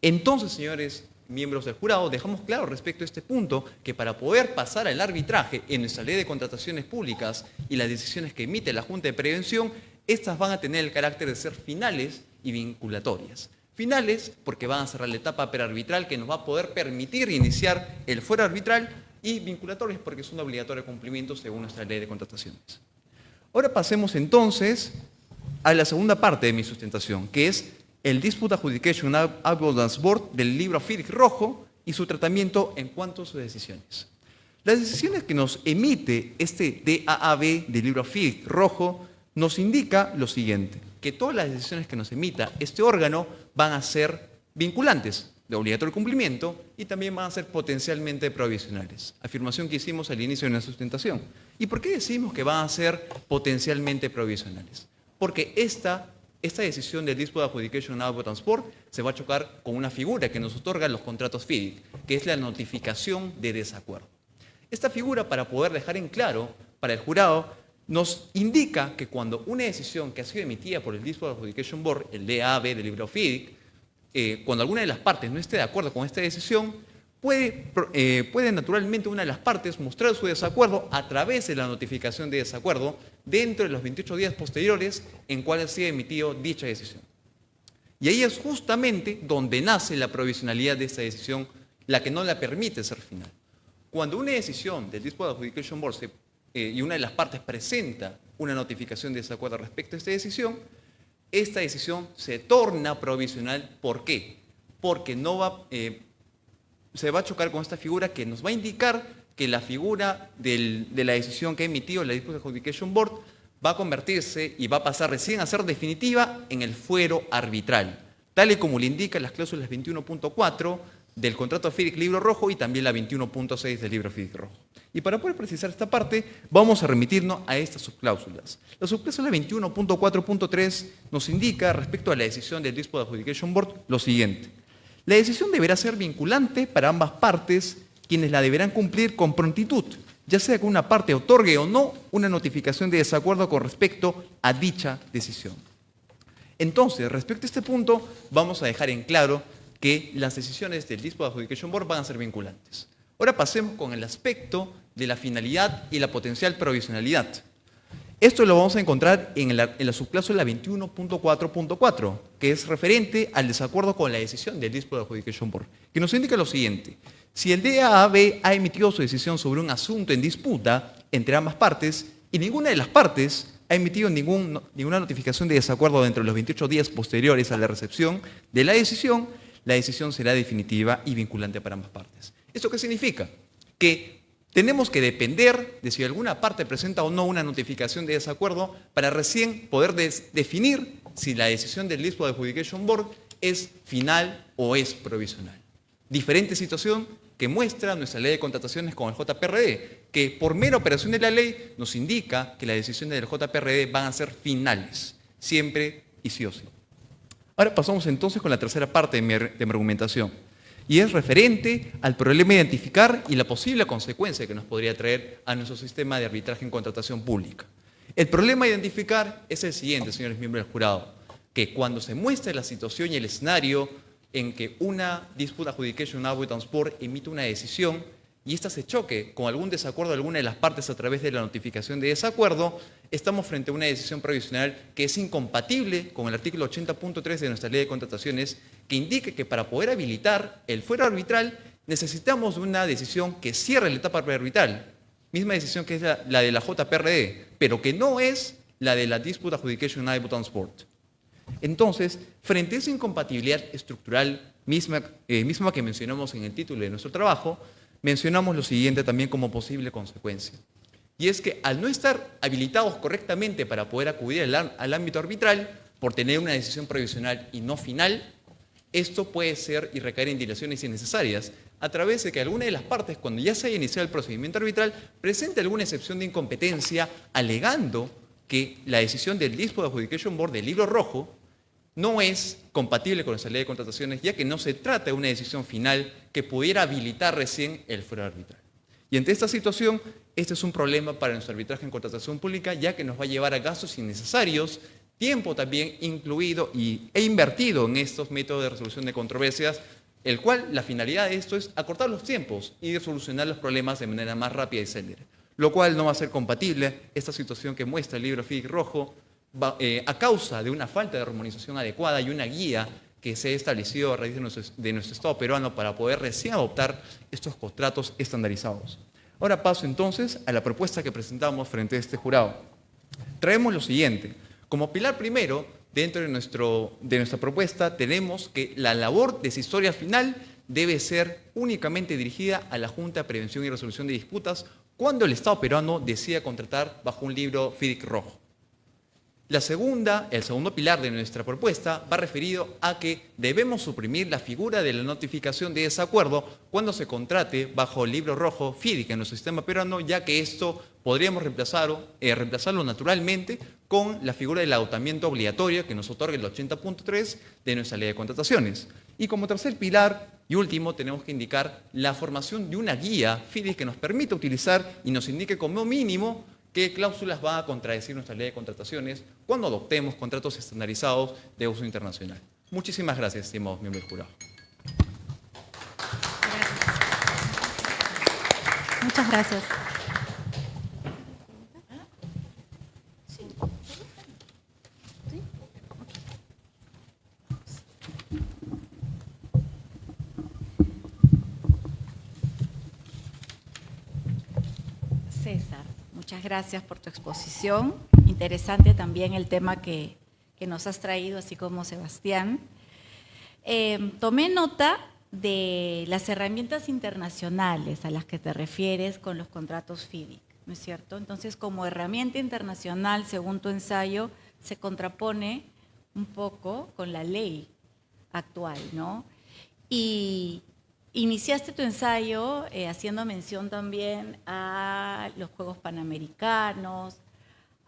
Entonces, señores miembros del jurado, dejamos claro respecto a este punto que para poder pasar al arbitraje en nuestra Ley de Contrataciones Públicas y las decisiones que emite la Junta de Prevención, estas van a tener el carácter de ser finales y vinculatorias. Finales porque van a cerrar la etapa prearbitral que nos va a poder permitir iniciar el fuero arbitral y vinculatorias porque es un obligatorio cumplimiento según nuestra Ley de Contrataciones. Ahora pasemos entonces a la segunda parte de mi sustentación, que es el Dispute Adjudication and Avoidance Board del libro FIDIC rojo y su tratamiento en cuanto a sus decisiones. Las decisiones que nos emite este DAAB del libro FIDIC rojo nos indica lo siguiente, que todas las decisiones que nos emita este órgano van a ser vinculantes, de obligatorio cumplimiento, y también van a ser potencialmente provisionales. Afirmación que hicimos al inicio de nuestra sustentación. ¿Y por qué decimos que van a ser potencialmente provisionales? Porque esta esta decisión del Dispute Adjudication Out Transport se va a chocar con una figura que nos otorgan los contratos FIDIC, que es la notificación de desacuerdo. Esta figura, para poder dejar en claro para el jurado, nos indica que cuando una decisión que ha sido emitida por el Dispute Adjudication Board, el DAB del libro FIDIC, cuando alguna de las partes no esté de acuerdo con esta decisión, puede naturalmente una de las partes mostrar su desacuerdo a través de la notificación de desacuerdo dentro de los 28 días posteriores en cuales se ha emitido dicha decisión. Y ahí es justamente donde nace la provisionalidad de esta decisión, la que no la permite ser final. Cuando una decisión del Dispute Adjudication Board y una de las partes presenta una notificación de desacuerdo respecto a esta decisión se torna provisional. ¿Por qué? Porque se va a chocar con esta figura que nos va a indicar que la figura de la decisión que ha emitido la Dispute Adjudication Board va a convertirse y va a pasar recién a ser definitiva en el fuero arbitral, tal y como le indican las cláusulas 21.4 del contrato FIDIC Libro Rojo y también la 21.6 del Libro FIDIC Rojo. Y para poder precisar esta parte, vamos a remitirnos a estas subcláusulas. La subcláusula 21.4.3 nos indica respecto a la decisión del Dispute Adjudication Board lo siguiente. La decisión deberá ser vinculante para ambas partes, quienes la deberán cumplir con prontitud, ya sea que una parte otorgue o no una notificación de desacuerdo con respecto a dicha decisión. Entonces, respecto a este punto, vamos a dejar en claro que las decisiones del Dispute Adjudication Board van a ser vinculantes. Ahora pasemos con el aspecto de la finalidad y la potencial provisionalidad. Esto lo vamos a encontrar en la subcláusula 21.4.4, que es referente al desacuerdo con la decisión del Dispute Adjudication Board, que nos indica lo siguiente. Si el DAB ha emitido su decisión sobre un asunto en disputa entre ambas partes y ninguna de las partes ha emitido ninguna notificación de desacuerdo dentro de los 28 días posteriores a la recepción de la decisión será definitiva y vinculante para ambas partes. ¿Esto qué significa? Que tenemos que depender de si alguna parte presenta o no una notificación de desacuerdo para recién poder definir si la decisión del Dispute Adjudication Board es final o es provisional. Diferente situación que muestra nuestra ley de contrataciones con el JPRD, que por mera operación de la ley nos indica que las decisiones del JPRD van a ser finales, siempre y sí o sí. Ahora pasamos entonces con la tercera parte de mi argumentación, y es referente al problema de identificar y la posible consecuencia que nos podría traer a nuestro sistema de arbitraje en contratación pública. El problema de identificar es el siguiente, señores miembros del jurado, que cuando se muestra la situación y el escenario en que una Dispute Adjudication Out Transport emite una decisión y ésta se choque con algún desacuerdo de alguna de las partes a través de la notificación de desacuerdo, estamos frente a una decisión provisional que es incompatible con el artículo 80.3 de nuestra ley de contrataciones, que indica que para poder habilitar el fuero arbitral necesitamos de una decisión que cierre la etapa prearbitral, misma decisión que es la de la JPRD, pero que no es la de la Dispute Adjudication Out Transport. Entonces, frente a esa incompatibilidad estructural misma que mencionamos en el título de nuestro trabajo, mencionamos lo siguiente también como posible consecuencia. Y es que al no estar habilitados correctamente para poder acudir al ámbito arbitral, por tener una decisión provisional y no final, esto puede ser y recaer en dilaciones innecesarias, a través de que alguna de las partes, cuando ya se haya iniciado el procedimiento arbitral, presente alguna excepción de incompetencia, alegando que la decisión del Dispute Adjudication Board del Libro Rojo no es compatible con nuestra ley de contrataciones, ya que no se trata de una decisión final que pudiera habilitar recién el fuero arbitral. Y ante esta situación, este es un problema para nuestro arbitraje en contratación pública, ya que nos va a llevar a gastos innecesarios, tiempo también incluido e invertido en estos métodos de resolución de controversias, el cual la finalidad de esto es acortar los tiempos y solucionar los problemas de manera más rápida y célere, lo cual no va a ser compatible esta situación que muestra el libro FIDIC Rojo, a causa de una falta de armonización adecuada y una guía que se ha establecido a raíz de nuestro Estado peruano para poder recién adoptar estos contratos estandarizados. Ahora paso entonces a la propuesta que presentamos frente a este jurado. Traemos lo siguiente. Como pilar primero, dentro de nuestra propuesta, tenemos que la labor decisoria final debe ser únicamente dirigida a la Junta de Prevención y Resolución de Disputas cuando el Estado peruano decida contratar bajo un libro FIDIC Rojo. El segundo pilar de nuestra propuesta va referido a que debemos suprimir la figura de la notificación de desacuerdo cuando se contrate bajo el libro rojo FIDIC en nuestro sistema peruano, ya que esto podríamos reemplazarlo naturalmente con la figura del agotamiento obligatorio que nos otorga el 80.3 de nuestra ley de contrataciones. Y como tercer pilar y último, tenemos que indicar la formación de una guía FIDIC que nos permita utilizar y nos indique como mínimo qué cláusulas va a contradecir nuestra ley de contrataciones cuando adoptemos contratos estandarizados de uso internacional. Muchísimas gracias, estimados miembros del jurado. Muchas gracias. César, muchas gracias por tu exposición. Interesante también el tema que nos has traído, así como Sebastián. Tomé nota de las herramientas internacionales a las que te refieres con los contratos FIDIC, ¿no es cierto? Entonces, como herramienta internacional, según tu ensayo, se contrapone un poco con la ley actual, ¿no? Y iniciaste tu ensayo haciendo mención también a los Juegos Panamericanos,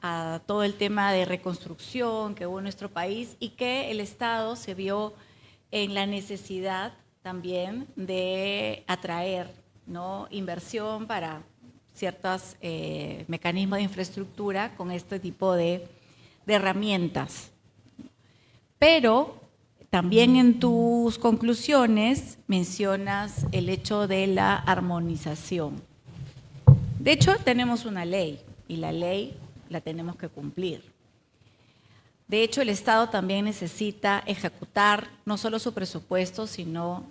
a todo el tema de reconstrucción que hubo en nuestro país y que el Estado se vio en la necesidad también de atraer, ¿no?, inversión para ciertos mecanismos de infraestructura con este tipo de herramientas. Pero también en tus conclusiones mencionas el hecho de la armonización. De hecho, tenemos una ley y la ley la tenemos que cumplir. De hecho, el Estado también necesita ejecutar no solo su presupuesto, sino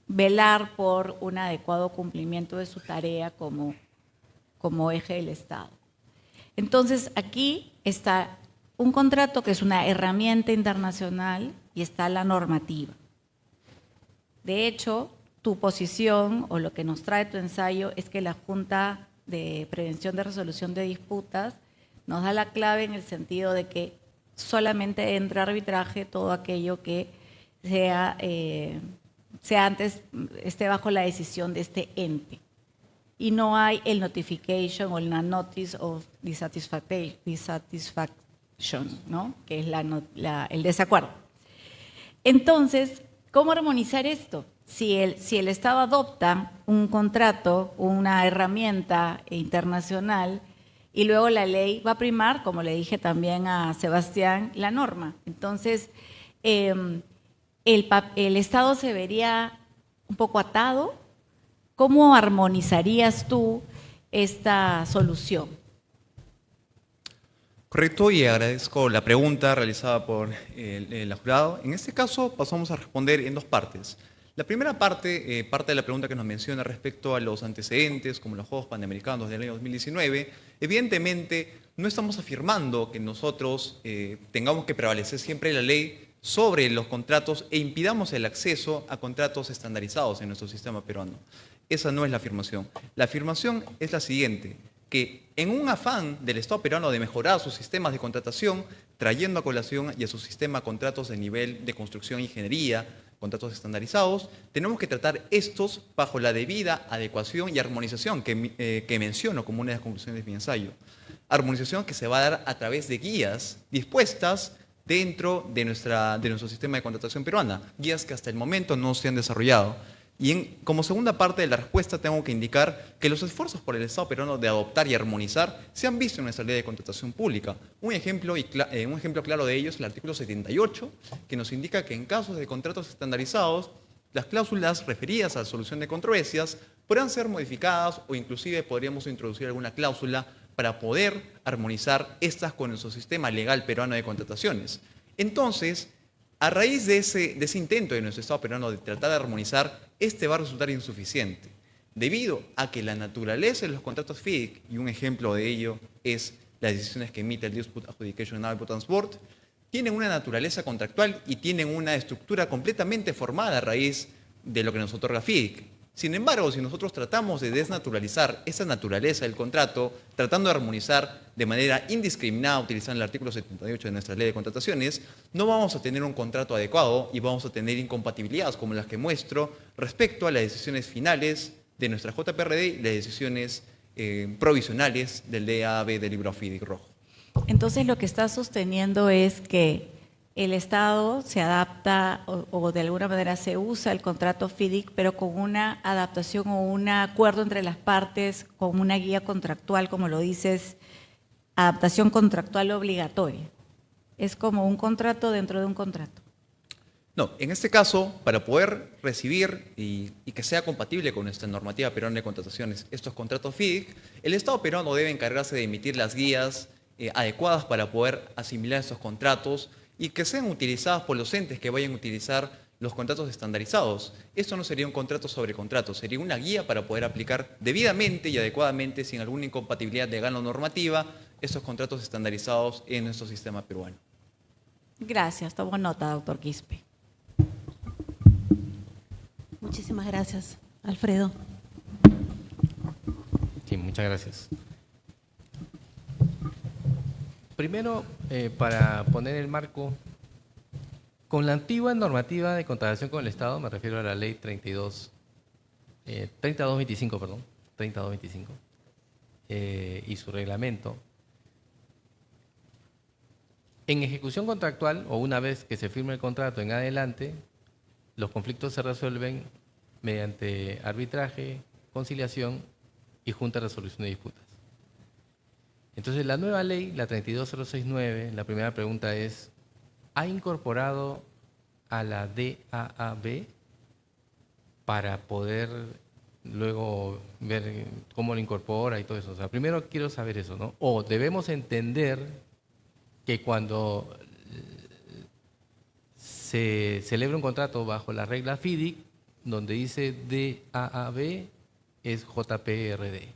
velar por un adecuado cumplimiento de su tarea como eje del Estado. Entonces, aquí está un contrato que es una herramienta internacional y está la normativa. De hecho, tu posición o lo que nos trae tu ensayo es que la Junta de Prevención de Resolución de Disputas nos da la clave en el sentido de que solamente entra arbitraje todo aquello que esté bajo la decisión de este ente. Y no hay el notification o la notice of dissatisfaction, ¿no?, que es el desacuerdo. Entonces, ¿cómo armonizar esto? Si el Estado adopta un contrato, una herramienta internacional, y luego la ley va a primar, como le dije también a Sebastián, la norma. Entonces, el Estado se vería un poco atado. ¿Cómo armonizarías tú esta solución? Correcto, y agradezco la pregunta realizada por el jurado. En este caso, pasamos a responder en dos partes. La primera parte, parte de la pregunta que nos menciona respecto a los antecedentes, como los Juegos Panamericanos del año 2019, evidentemente no estamos afirmando que nosotros tengamos que prevalecer siempre la ley sobre los contratos e impidamos el acceso a contratos estandarizados en nuestro sistema peruano. Esa no es la afirmación. La afirmación es la siguiente, que en un afán del Estado peruano de mejorar sus sistemas de contratación, trayendo a colación y a su sistema contratos de nivel de construcción e ingeniería, contratos estandarizados, tenemos que tratar estos bajo la debida adecuación y armonización que menciono como una de las conclusiones de mi ensayo. Armonización que se va a dar a través de guías dispuestas dentro de nuestro sistema de contratación peruana, guías que hasta el momento no se han desarrollado. Y como segunda parte de la respuesta tengo que indicar que los esfuerzos por el Estado peruano de adoptar y armonizar se han visto en nuestra ley de contratación pública. Un ejemplo claro de ello es el artículo 78, que nos indica que en casos de contratos estandarizados, las cláusulas referidas a la solución de controversias podrán ser modificadas o inclusive podríamos introducir alguna cláusula para poder armonizar estas con nuestro sistema legal peruano de contrataciones. Entonces, a raíz de ese intento de nuestro Estado peruano de tratar de armonizar, este va a resultar insuficiente, debido a que la naturaleza de los contratos FIDIC, y un ejemplo de ello es las decisiones que emite el Dispute Adjudication and Arbitration Board, tienen una naturaleza contractual y tienen una estructura completamente formada a raíz de lo que nos otorga FIDIC. Sin embargo, si nosotros tratamos de desnaturalizar esa naturaleza del contrato, tratando de armonizar de manera indiscriminada, utilizando el artículo 78 de nuestra ley de contrataciones, no vamos a tener un contrato adecuado y vamos a tener incompatibilidades como las que muestro respecto a las decisiones finales de nuestra JPRD y las decisiones provisionales del DAB del libro FIDIC rojo. Entonces lo que está sosteniendo es que el Estado se adapta o de alguna manera se usa el contrato FIDIC, pero con una adaptación o un acuerdo entre las partes, con una guía contractual, como lo dices, adaptación contractual obligatoria. Es como un contrato dentro de un contrato. No, en este caso, para poder recibir y que sea compatible con nuestra normativa peruana de contrataciones estos contratos FIDIC, el Estado peruano debe encargarse de emitir las guías adecuadas para poder asimilar estos contratos y que sean utilizadas por los entes que vayan a utilizar los contratos estandarizados. Esto no sería un contrato sobre contrato, sería una guía para poder aplicar debidamente y adecuadamente, sin alguna incompatibilidad legal o normativa, estos contratos estandarizados en nuestro sistema peruano. Gracias, tomo nota, doctor Quispe. Muchísimas gracias, Alfredo. Sí, muchas gracias. Primero, para poner el marco, con la antigua normativa de contratación con el Estado, me refiero a la ley 3225, y su reglamento, en ejecución contractual, o una vez que se firme el contrato en adelante, los conflictos se resuelven mediante arbitraje, conciliación y junta de resolución de disputas. Entonces, la nueva ley, la 32069, la primera pregunta es, ¿ha incorporado a la DAAB para poder luego ver cómo lo incorpora y todo eso? O sea, primero quiero saber eso, ¿no? O debemos entender que cuando se celebra un contrato bajo la regla FIDIC, donde dice DAAB, es JPRD,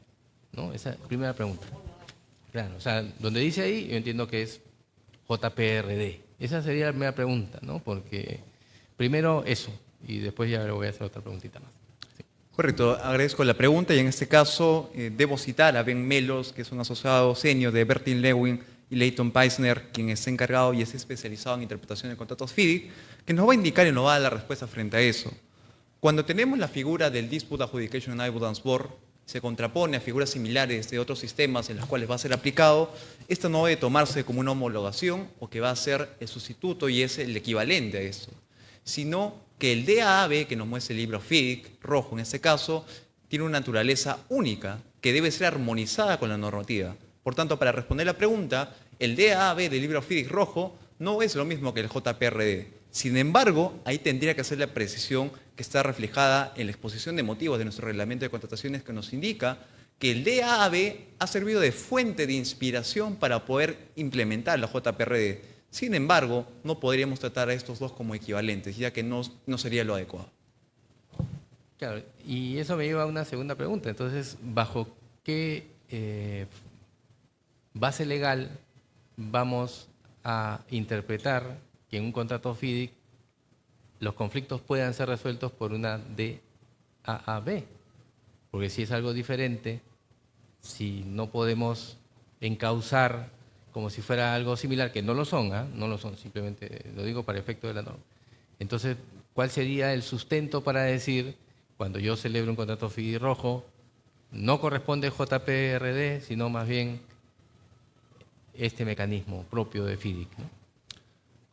¿no? Esa es la primera pregunta. Claro, o sea, donde dice ahí, yo entiendo que es JPRD. Esa sería la primera pregunta, ¿no? Porque primero eso, y después ya le voy a hacer otra preguntita más. Sí. Correcto, agradezco la pregunta y en este caso debo citar a Ben Melos, que es un asociado senior de Bertin Lewin y Leighton Peisner, quien está encargado y es especializado en interpretación de contratos FIDIC, que nos va a indicar y nos va a dar la respuesta frente a eso. Cuando tenemos la figura del Dispute Adjudication and Evidence Board, se contrapone a figuras similares de otros sistemas en los cuales va a ser aplicado, esto no debe tomarse como una homologación o que va a ser el sustituto y es el equivalente a esto, sino que el DAAB, que nos muestra el libro FIDIC, rojo en este caso, tiene una naturaleza única que debe ser armonizada con la normativa. Por tanto, para responder la pregunta, el DAAB del libro FIDIC rojo no es lo mismo que el JPRD. Sin embargo, ahí tendría que hacer la precisión que está reflejada en la exposición de motivos de nuestro reglamento de contrataciones, que nos indica que el DAAB ha servido de fuente de inspiración para poder implementar la JPRD. Sin embargo, no podríamos tratar a estos dos como equivalentes, ya que no sería lo adecuado. Claro, y eso me lleva a una segunda pregunta. Entonces, ¿bajo qué base legal vamos a interpretar que en un contrato FIDIC los conflictos puedan ser resueltos por una DAAB? Porque si es algo diferente, si no podemos encauzar como si fuera algo similar, que no lo son, no lo son, simplemente lo digo para efecto de la norma. Entonces, ¿cuál sería el sustento para decir, cuando yo celebro un contrato FIDIC rojo, no corresponde JPRD, sino más bien este mecanismo propio de FIDIC, ¿no?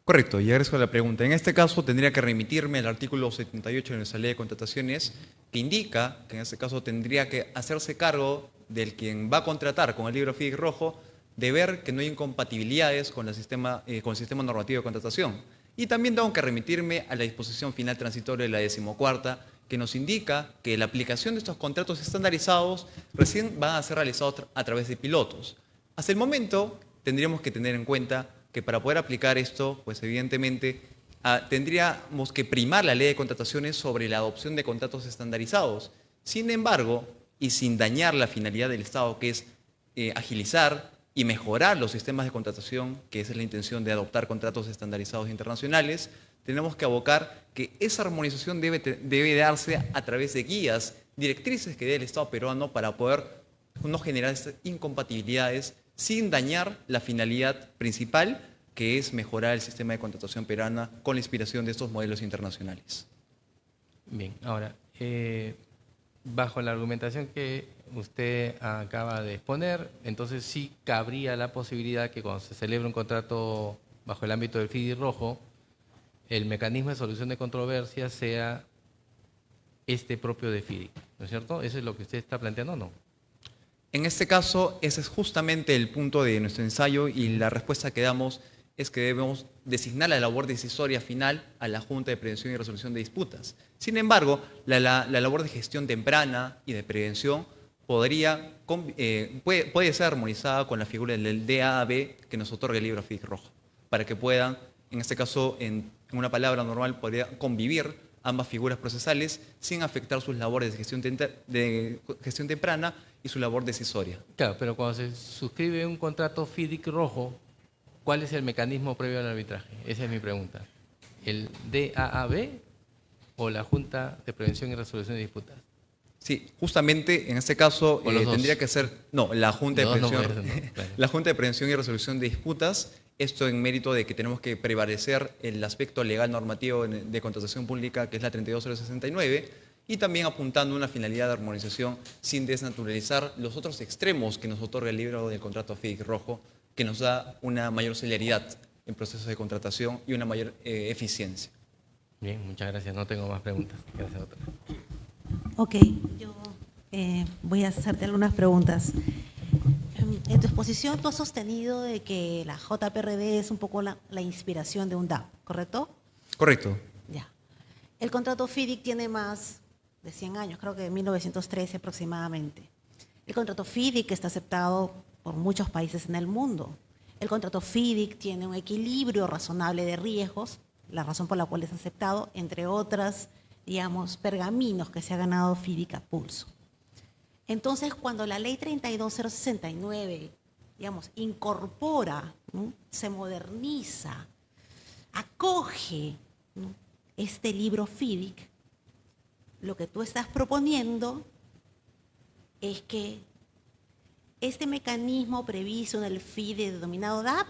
Correcto, y agradezco la pregunta. En este caso tendría que remitirme al artículo 78 de nuestra ley de contrataciones, que indica que en este caso tendría que hacerse cargo del quien va a contratar con el libro FIDIC rojo de ver que no hay incompatibilidades con el sistema normativo de contratación. Y también tengo que remitirme a la disposición final transitoria de la 14ª, que nos indica que la aplicación de estos contratos estandarizados recién van a ser realizados a través de pilotos. Hasta el momento tendríamos que tener en cuenta que para poder aplicar esto, pues evidentemente tendríamos que primar la ley de contrataciones sobre la adopción de contratos estandarizados. Sin embargo, y sin dañar la finalidad del Estado, que es agilizar y mejorar los sistemas de contratación, que esa es la intención de adoptar contratos estandarizados internacionales, tenemos que abocar que esa armonización debe darse a través de guías, directrices que dé el Estado peruano para poder no generar estas incompatibilidades sin dañar la finalidad principal, que es mejorar el sistema de contratación peruana con la inspiración de estos modelos internacionales. Bien, ahora, bajo la argumentación que usted acaba de exponer, entonces sí cabría la posibilidad que cuando se celebre un contrato bajo el ámbito del FIDI rojo, el mecanismo de solución de controversias sea este propio de FIDI, ¿no es cierto? ¿Eso es lo que usted está planteando o no? En este caso, ese es justamente el punto de nuestro ensayo y la respuesta que damos es que debemos designar la labor decisoria final a la Junta de Prevención y Resolución de Disputas. Sin embargo, la labor de gestión temprana y de prevención puede ser armonizada con la figura del DAB que nos otorga el libro FIDIC rojo, para que puedan, en este caso, en una palabra normal, podría convivir ambas figuras procesales sin afectar sus labores de gestión temprana y su labor decisoria. Claro, pero cuando se suscribe un contrato FIDIC rojo, ¿cuál es el mecanismo previo al arbitraje? Esa es mi pregunta. ¿El DAAB o la Junta de Prevención y Resolución de Disputas? Sí, justamente en este caso tendría que ser, no, la Junta de Prevención, la Junta de Prevención y Resolución de Disputas, esto en mérito de que tenemos que prevalecer el aspecto legal normativo de contratación pública, que es la 32069, y también apuntando a una finalidad de armonización sin desnaturalizar los otros extremos que nos otorga el libro del contrato FIDIC rojo, que nos da una mayor celeridad en procesos de contratación y una mayor eficiencia. Bien, muchas gracias. No tengo más preguntas. Gracias, doctora. Ok, yo voy a hacerte algunas preguntas. En tu exposición tú has sostenido de que la JPRD es un poco la inspiración de un DAP, ¿correcto? Correcto. Ya. El contrato FIDIC tiene más de 100 años, creo que de 1913 aproximadamente. El contrato FIDIC está aceptado por muchos países en el mundo. El contrato FIDIC tiene un equilibrio razonable de riesgos, la razón por la cual es aceptado, entre otras, digamos, pergaminos que se ha ganado FIDIC a pulso. Entonces, cuando la ley 32069, digamos, incorpora, ¿no?, se moderniza, acoge, ¿no?, este libro FIDIC, lo que tú estás proponiendo es que este mecanismo previsto en el FIDIC denominado DAP,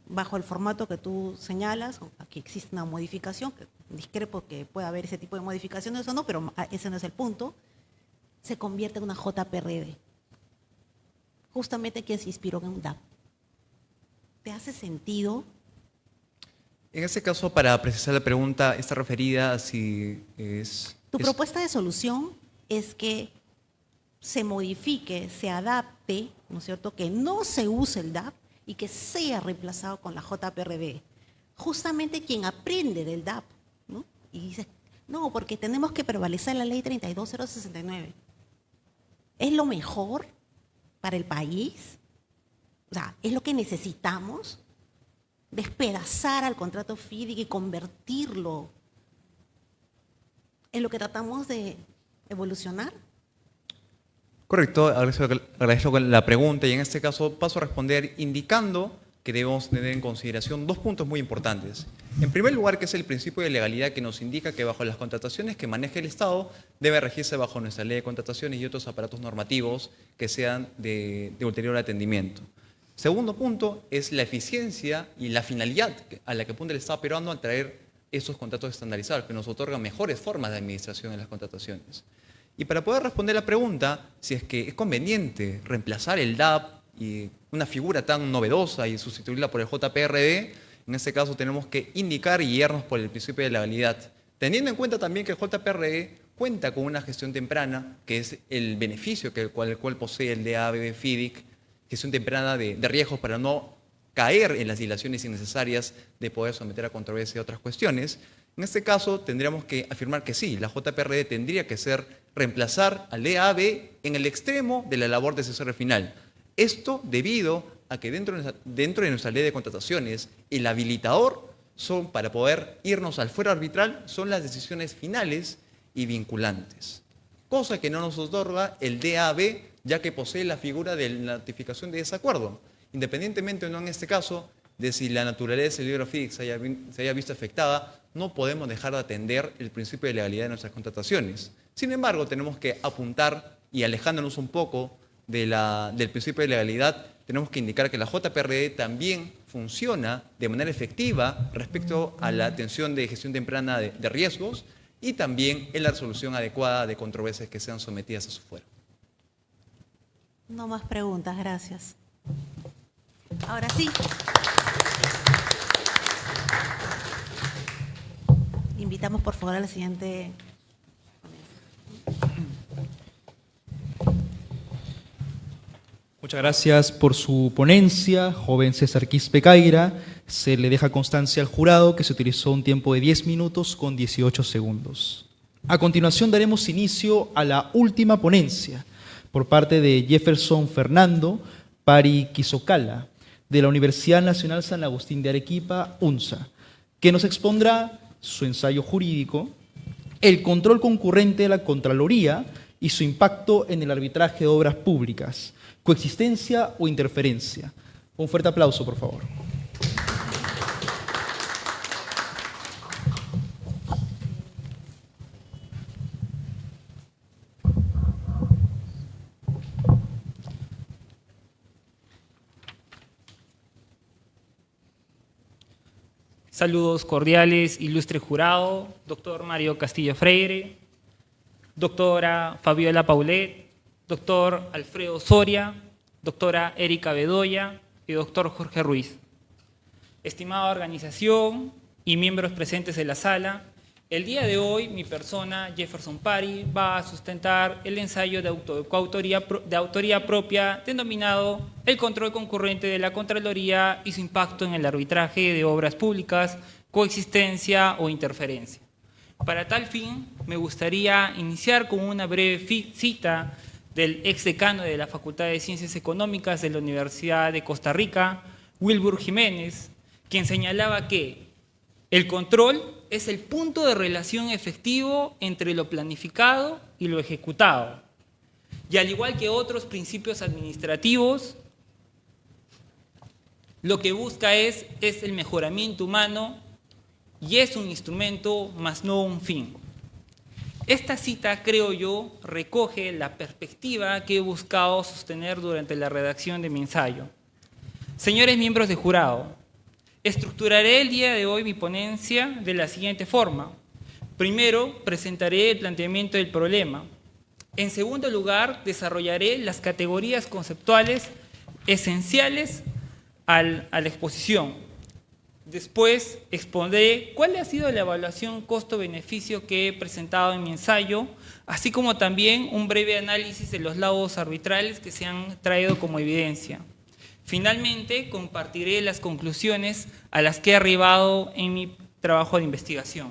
bajo el formato que tú señalas, aquí existe una modificación, que discrepo que pueda haber ese tipo de modificaciones o no, pero ese no es el punto, se convierte en una JPRD. Justamente quien se inspiró en un DAP. ¿Te hace sentido? En este caso, para precisar la pregunta, está referida a si es... Tu propuesta de solución es que se modifique, se adapte, ¿no es cierto?, que no se use el DAP y que sea reemplazado con la JPRD. Justamente quien aprende del DAP, ¿no?, y dice, no, porque tenemos que prevalecer la ley 32069. ¿Es lo mejor para el país? O sea, ¿es lo que necesitamos? Despedazar al contrato FIDIC y convertirlo en lo que tratamos de evolucionar. Correcto, agradezco la pregunta y en este caso paso a responder indicando que debemos tener en consideración dos puntos muy importantes. En primer lugar, que es el principio de legalidad que nos indica que bajo las contrataciones que maneje el Estado debe regirse bajo nuestra ley de contrataciones y otros aparatos normativos que sean de ulterior atendimiento. Segundo punto es la eficiencia y la finalidad a la que apunta el Estado peruano al traer estos contratos estandarizados, que nos otorgan mejores formas de administración en las contrataciones. Y para poder responder la pregunta, si es que es conveniente reemplazar el DAP y una figura tan novedosa y sustituirla por el JPRD, en este caso tenemos que indicar y guiarnos por el principio de legalidad, teniendo en cuenta también que el JPRD cuenta con una gestión temprana, que es el beneficio el cual posee el DAB FIDIC, gestión temprana de riesgos para no caer en las dilaciones innecesarias de poder someter a controversia otras cuestiones. En este caso tendríamos que afirmar que sí, la JPRD tendría que reemplazar al DAB en el extremo de la labor decisoria final. Esto debido a que dentro de nuestra ley de contrataciones, el habilitador para poder irnos al fuero arbitral son las decisiones finales y vinculantes, cosa que no nos otorga el DAB, ya que posee la figura de la notificación de desacuerdo. Independientemente o no en este caso de si la naturaleza del libro FIDIC se haya visto afectada, no podemos dejar de atender el principio de legalidad de nuestras contrataciones. Sin embargo, tenemos que apuntar y alejándonos un poco del principio de legalidad, tenemos que indicar que la JPRD también funciona de manera efectiva respecto a la atención de gestión temprana de riesgos y también en la resolución adecuada de controversias que sean sometidas a su fuero. No más preguntas, gracias. Ahora sí. Invitamos por favor a la siguiente. Muchas gracias por su ponencia, joven César Quispe Caira. Se le deja constancia al jurado que se utilizó un tiempo de 10 minutos con 18 segundos. A continuación daremos inicio a la última ponencia por parte de Jefferson Fernando Pari Quisocala, de la Universidad Nacional San Agustín de Arequipa, UNSA, que nos expondrá su ensayo jurídico, el control concurrente de la Contraloría y su impacto en el arbitraje de obras públicas, coexistencia o interferencia. Un fuerte aplauso, por favor. Saludos cordiales, ilustre jurado, doctor Mario Castillo Freire, doctora Fabiola Paulet, doctor Alfredo Soria, doctora Erika Bedoya y doctor Jorge Ruiz. Estimada organización y miembros presentes en la sala, el día de hoy mi persona, Jefferson Pari, va a sustentar el ensayo de autoría propia denominado El control concurrente de la Contraloría y su impacto en el arbitraje de obras públicas, coexistencia o interferencia. Para tal fin, me gustaría iniciar con una breve cita del exdecano de la Facultad de Ciencias Económicas de la Universidad de Costa Rica, Wilbur Jiménez, quien señalaba que el control es el punto de relación efectivo entre lo planificado y lo ejecutado. Y al igual que otros principios administrativos, lo que busca es el mejoramiento humano y es un instrumento, más no un fin. Esta cita, creo yo, recoge la perspectiva que he buscado sostener durante la redacción de mi ensayo. Señores miembros del jurado, estructuraré el día de hoy mi ponencia de la siguiente forma. Primero, presentaré el planteamiento del problema. En segundo lugar, desarrollaré las categorías conceptuales esenciales a la exposición. Después, expondré cuál ha sido la evaluación costo-beneficio que he presentado en mi ensayo, así como también un breve análisis de los laudos arbitrales que se han traído como evidencia. Finalmente, compartiré las conclusiones a las que he arribado en mi trabajo de investigación.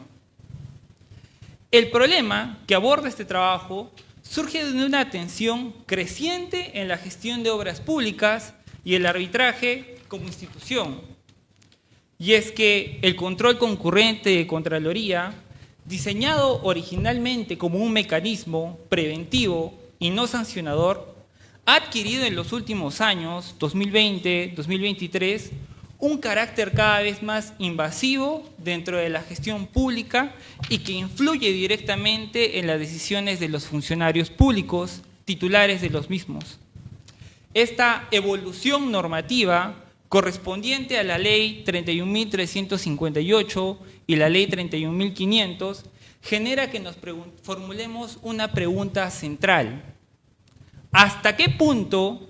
El problema que aborda este trabajo surge de una tensión creciente en la gestión de obras públicas y el arbitraje como institución. Y es que el control concurrente de Contraloría, diseñado originalmente como un mecanismo preventivo y no sancionador, ha adquirido en los últimos años, 2020-2023, un carácter cada vez más invasivo dentro de la gestión pública y que influye directamente en las decisiones de los funcionarios públicos, titulares de los mismos. Esta evolución normativa, correspondiente a la Ley 31.358 y la Ley 31.500, genera que nos formulemos una pregunta central. ¿Hasta qué punto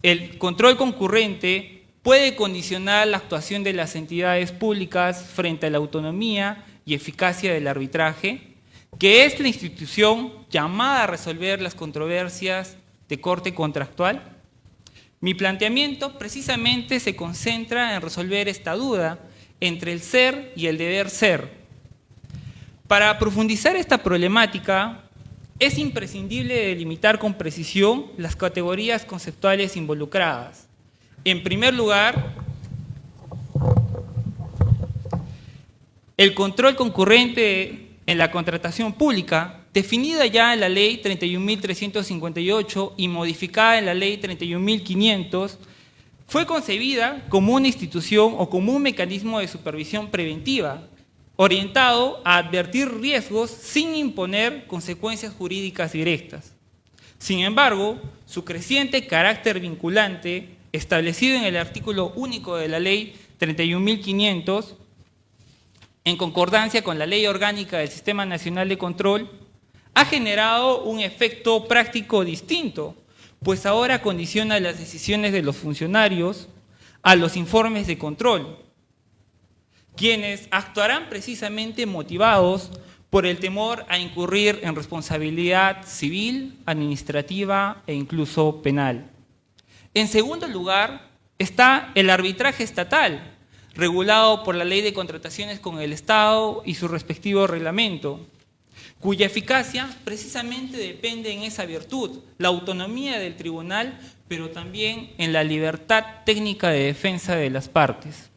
el control concurrente puede condicionar la actuación de las entidades públicas frente a la autonomía y eficacia del arbitraje, que es la institución llamada a resolver las controversias de corte contractual? Mi planteamiento precisamente se concentra en resolver esta duda entre el ser y el deber ser. Para profundizar esta problemática, es imprescindible delimitar con precisión las categorías conceptuales involucradas. En primer lugar, el control concurrente en la contratación pública, definida ya en la Ley 31.358 y modificada en la Ley 31.500, fue concebida como una institución o como un mecanismo de supervisión preventiva, orientado a advertir riesgos sin imponer consecuencias jurídicas directas. Sin embargo, su creciente carácter vinculante, establecido en el artículo único de la Ley 31.500, en concordancia con la Ley Orgánica del Sistema Nacional de Control, ha generado un efecto práctico distinto, pues ahora condiciona las decisiones de los funcionarios a los informes de control, quienes actuarán precisamente motivados por el temor a incurrir en responsabilidad civil, administrativa e incluso penal. En segundo lugar, está el arbitraje estatal, regulado por la Ley de Contrataciones con el Estado y su respectivo reglamento, cuya eficacia precisamente depende en esa virtud, la autonomía del tribunal, pero también en la libertad técnica de defensa de las partes.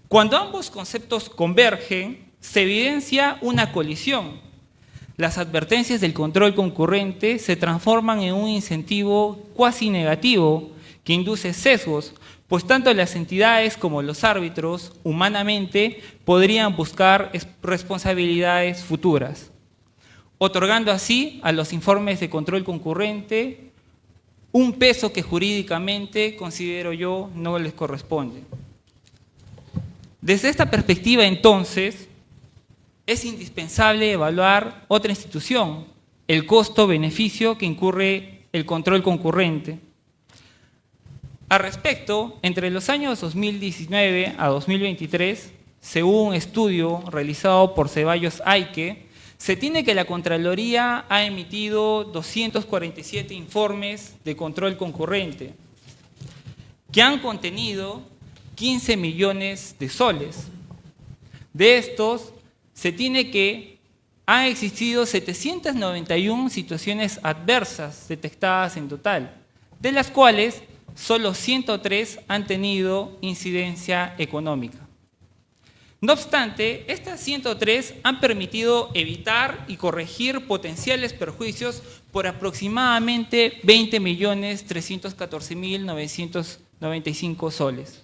Cuando ambos conceptos convergen, se evidencia una colisión. Las advertencias del control concurrente se transforman en un incentivo cuasi negativo que induce sesgos, pues tanto las entidades como los árbitros, humanamente, podrían buscar responsabilidades futuras, otorgando así a los informes de control concurrente un peso que jurídicamente, considero yo, no les corresponde. Desde esta perspectiva, entonces, es indispensable evaluar otra institución, el costo-beneficio que incurre el control concurrente. Al respecto, entre los años 2019 a 2023, según un estudio realizado por Ceballos Aike, se tiene que la Contraloría ha emitido 247 informes de control concurrente, que han contenido 15 millones de soles. De estos, se tiene que han existido 791 situaciones adversas detectadas en total, de las cuales solo 103 han tenido incidencia económica. No obstante, estas 103 han permitido evitar y corregir potenciales perjuicios por aproximadamente 20.314.995 soles.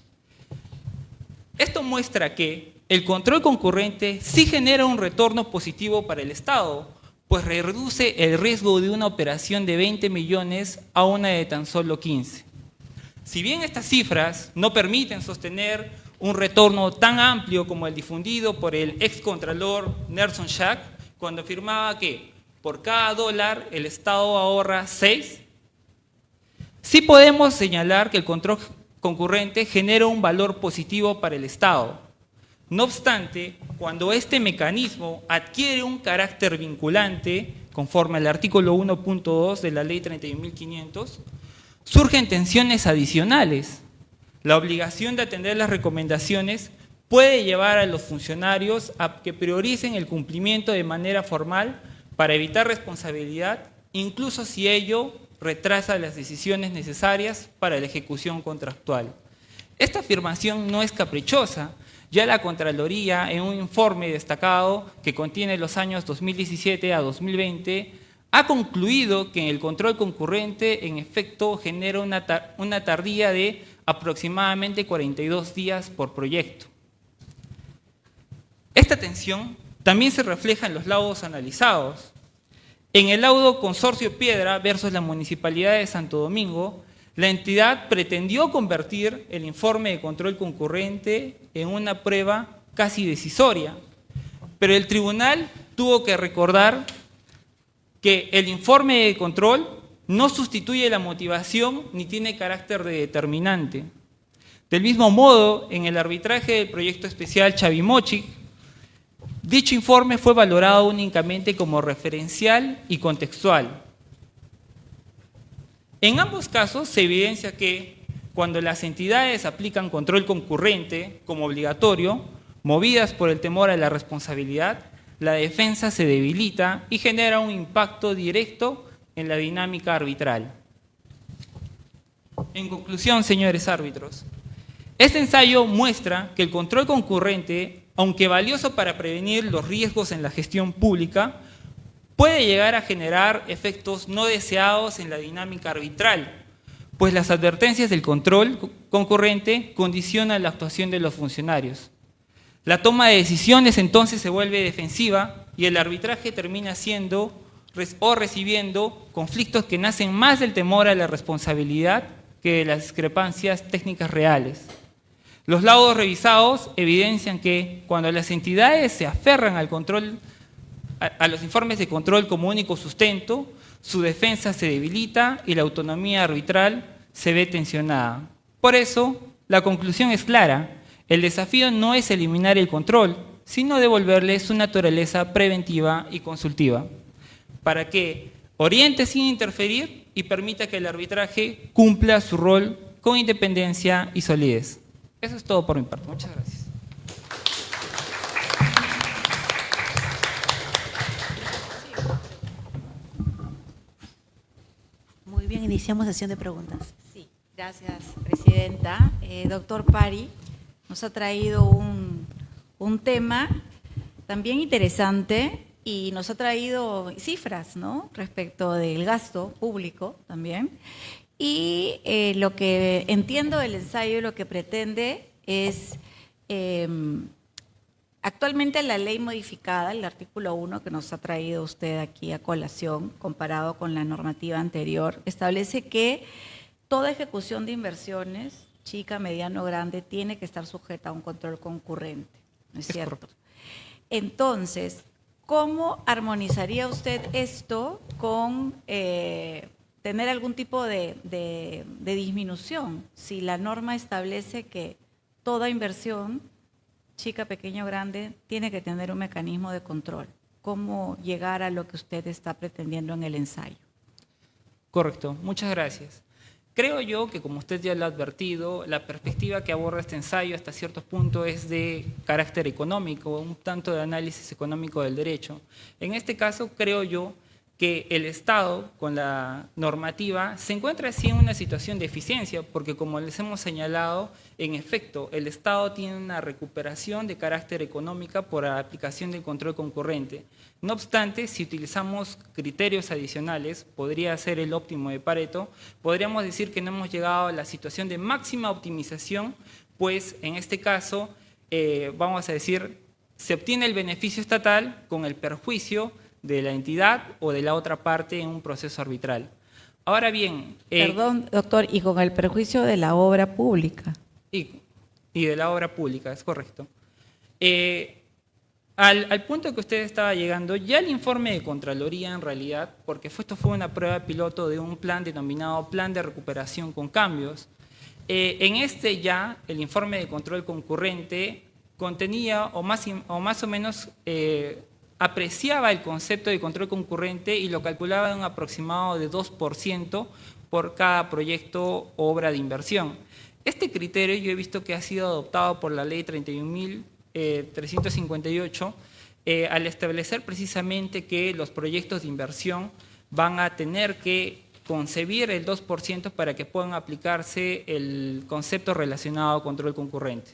Esto muestra que el control concurrente sí genera un retorno positivo para el Estado, pues reduce el riesgo de una operación de 20 millones a una de tan solo 15. Si bien estas cifras no permiten sostener un retorno tan amplio como el difundido por el excontralor Nelson Schack, cuando afirmaba que por cada dólar el Estado ahorra 6, sí podemos señalar que el control concurrente genera un valor positivo para el Estado. No obstante, cuando este mecanismo adquiere un carácter vinculante, conforme al artículo 1.2 de la Ley 31.500, surgen tensiones adicionales. La obligación de atender las recomendaciones puede llevar a los funcionarios a que prioricen el cumplimiento de manera formal para evitar responsabilidad, incluso si ello retrasa las decisiones necesarias para la ejecución contractual. Esta afirmación no es caprichosa. Ya la Contraloría, en un informe destacado que contiene los años 2017 a 2020, ha concluido que el control concurrente, en efecto, genera una tardía de aproximadamente 42 días por proyecto. Esta tensión también se refleja en los laudos analizados. En el laudo Consorcio Piedra versus la Municipalidad de Santo Domingo, la entidad pretendió convertir el informe de control concurrente en una prueba casi decisoria, pero el tribunal tuvo que recordar que el informe de control no sustituye la motivación ni tiene carácter de determinante. Del mismo modo, en el arbitraje del proyecto especial Chavimochic, dicho informe fue valorado únicamente como referencial y contextual. En ambos casos se evidencia que cuando las entidades aplican control concurrente como obligatorio, movidas por el temor a la responsabilidad, la defensa se debilita y genera un impacto directo en la dinámica arbitral. En conclusión, señores árbitros, este ensayo muestra que el control concurrente, aunque valioso para prevenir los riesgos en la gestión pública, puede llegar a generar efectos no deseados en la dinámica arbitral, pues las advertencias del control concurrente condicionan la actuación de los funcionarios. La toma de decisiones entonces se vuelve defensiva y el arbitraje termina siendo o recibiendo conflictos que nacen más del temor a la responsabilidad que de las discrepancias técnicas reales. Los laudos revisados evidencian que cuando las entidades se aferran al control, a los informes de control como único sustento, su defensa se debilita y la autonomía arbitral se ve tensionada. Por eso, la conclusión es clara. El desafío no es eliminar el control, sino devolverle su naturaleza preventiva y consultiva, para que oriente sin interferir y permita que el arbitraje cumpla su rol con independencia y solidez. Eso es todo por mi parte. Muchas gracias. Muy bien, iniciamos sesión de preguntas. Sí, gracias, presidenta. Doctor Pari nos ha traído un tema también interesante y nos ha traído cifras, ¿no?, respecto del gasto público también. Y lo que entiendo del ensayo, lo que pretende es, actualmente la ley modificada, el artículo 1 que nos ha traído usted aquí a colación, comparado con la normativa anterior, establece que toda ejecución de inversiones, chica, mediano, grande, tiene que estar sujeta a un control concurrente, ¿no es cierto? Entonces, ¿cómo armonizaría usted esto con tener algún tipo de disminución si la norma establece que toda inversión, chica, pequeño, grande, tiene que tener un mecanismo de control? ¿Cómo llegar a lo que usted está pretendiendo en el ensayo? Correcto, muchas gracias. Creo yo que, como usted ya lo ha advertido, la perspectiva que aborda este ensayo hasta cierto punto es de carácter económico, un tanto de análisis económico del derecho. En este caso, creo yo que el Estado, con la normativa, se encuentra así en una situación de eficiencia, porque como les hemos señalado, en efecto, el Estado tiene una recuperación de carácter económica por la aplicación del control concurrente. No obstante, si utilizamos criterios adicionales, podría ser el óptimo de Pareto, podríamos decir que no hemos llegado a la situación de máxima optimización, pues en este caso, vamos a decir, se obtiene el beneficio estatal con el perjuicio de la entidad o de la otra parte en un proceso arbitral. Ahora bien… Perdón, doctor, y con el perjuicio de la obra pública. Y de la obra pública, es correcto. Al punto que usted estaba llegando, ya el informe de Contraloría en realidad, porque esto fue una prueba piloto de un plan denominado Plan de Recuperación con Cambios, en este ya el informe de control concurrente contenía o más o menos apreciaba el concepto de control concurrente y lo calculaba en un aproximado de 2% por cada proyecto o obra de inversión. Este criterio yo he visto que ha sido adoptado por la ley 31.358 al establecer precisamente que los proyectos de inversión van a tener que concebir el 2% para que puedan aplicarse el concepto relacionado a control concurrente.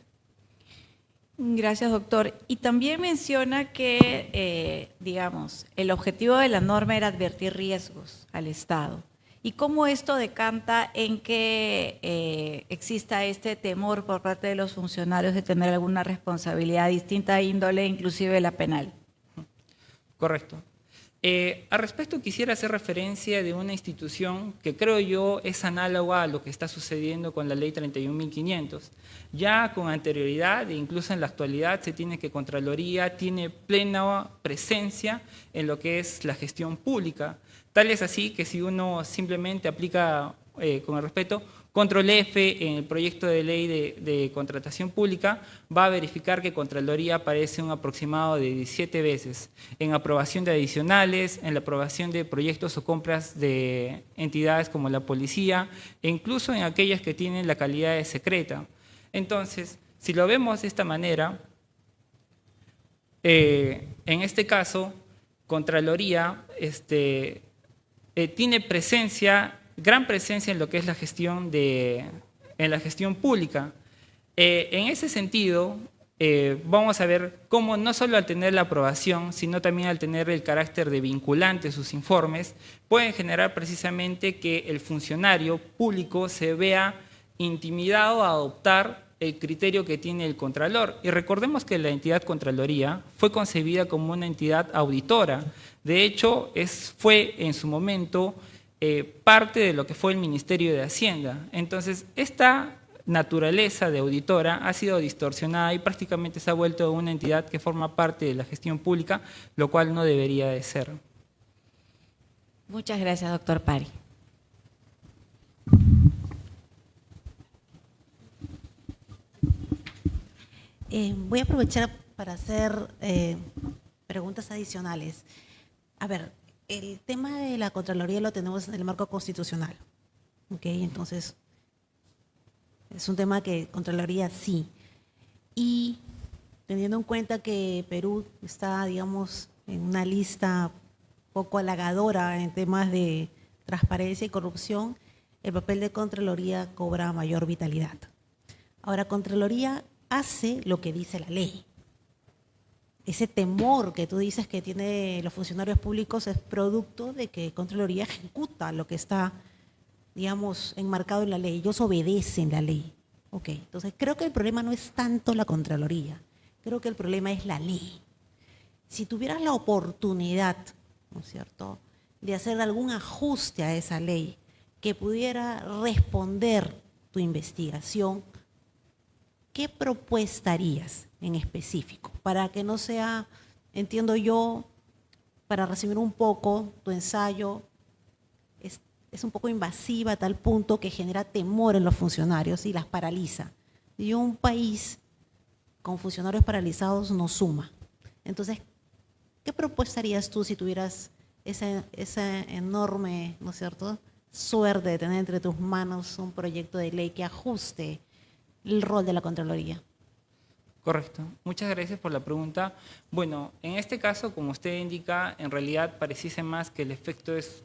Gracias, doctor. Y también menciona que, digamos, el objetivo de la norma era advertir riesgos al Estado. ¿Y cómo esto decanta en que exista este temor por parte de los funcionarios de tener alguna responsabilidad distinta de índole, inclusive la penal? Correcto. Al respecto quisiera hacer referencia de una institución que creo yo es análoga a lo que está sucediendo con la ley 31.500. Ya con anterioridad e incluso en la actualidad se tiene que Contraloría tiene plena presencia en lo que es la gestión pública. Tal es así que si uno simplemente aplica, con el respeto, Control F en el proyecto de ley de contratación pública, va a verificar que Contraloría aparece un aproximado de 17 veces en aprobación de adicionales, en la aprobación de proyectos o compras de entidades como la policía e incluso en aquellas que tienen la calidad de secreta. Entonces, si lo vemos de esta manera, en este caso, Contraloría tiene presencia, gran presencia en lo que es la gestión pública. En ese sentido, vamos a ver cómo no solo al tener la aprobación, sino también al tener el carácter de vinculante sus informes, pueden generar precisamente que el funcionario público se vea intimidado a adoptar el criterio que tiene el Contralor. Y recordemos que la entidad Contraloría fue concebida como una entidad auditora. De hecho, fue en su momento parte de lo que fue el Ministerio de Hacienda. Entonces, esta naturaleza de auditora ha sido distorsionada y prácticamente se ha vuelto una entidad que forma parte de la gestión pública, lo cual no debería de ser. Muchas gracias, doctor Pari. Voy a aprovechar para hacer preguntas adicionales. A ver, el tema de la Contraloría lo tenemos en el marco constitucional. ¿Ok? Entonces, es un tema que Contraloría sí. Y teniendo en cuenta que Perú está, digamos, en una lista poco halagadora en temas de transparencia y corrupción, el papel de Contraloría cobra mayor vitalidad. Ahora, Contraloría hace lo que dice la ley. Ese temor que tú dices que tienen los funcionarios públicos es producto de que Contraloría ejecuta lo que está, digamos, enmarcado en la ley. Ellos obedecen la ley. Ok, entonces creo que el problema no es tanto la Contraloría, creo que el problema es la ley. Si tuvieras la oportunidad, ¿no es cierto?, de hacer algún ajuste a esa ley que pudiera responder tu investigación, ¿qué propuesta harías en específico? Para que no sea, entiendo yo, para resumir un poco, tu ensayo es un poco invasiva a tal punto que genera temor en los funcionarios y las paraliza. Y un país con funcionarios paralizados no suma. Entonces, ¿qué propuesta harías tú si tuvieras esa enorme, ¿no es cierto?, suerte de tener entre tus manos un proyecto de ley que ajuste el rol de la Contraloría? Correcto. Muchas gracias por la pregunta. Bueno, en este caso, como usted indica, en realidad pareciese más que el efecto es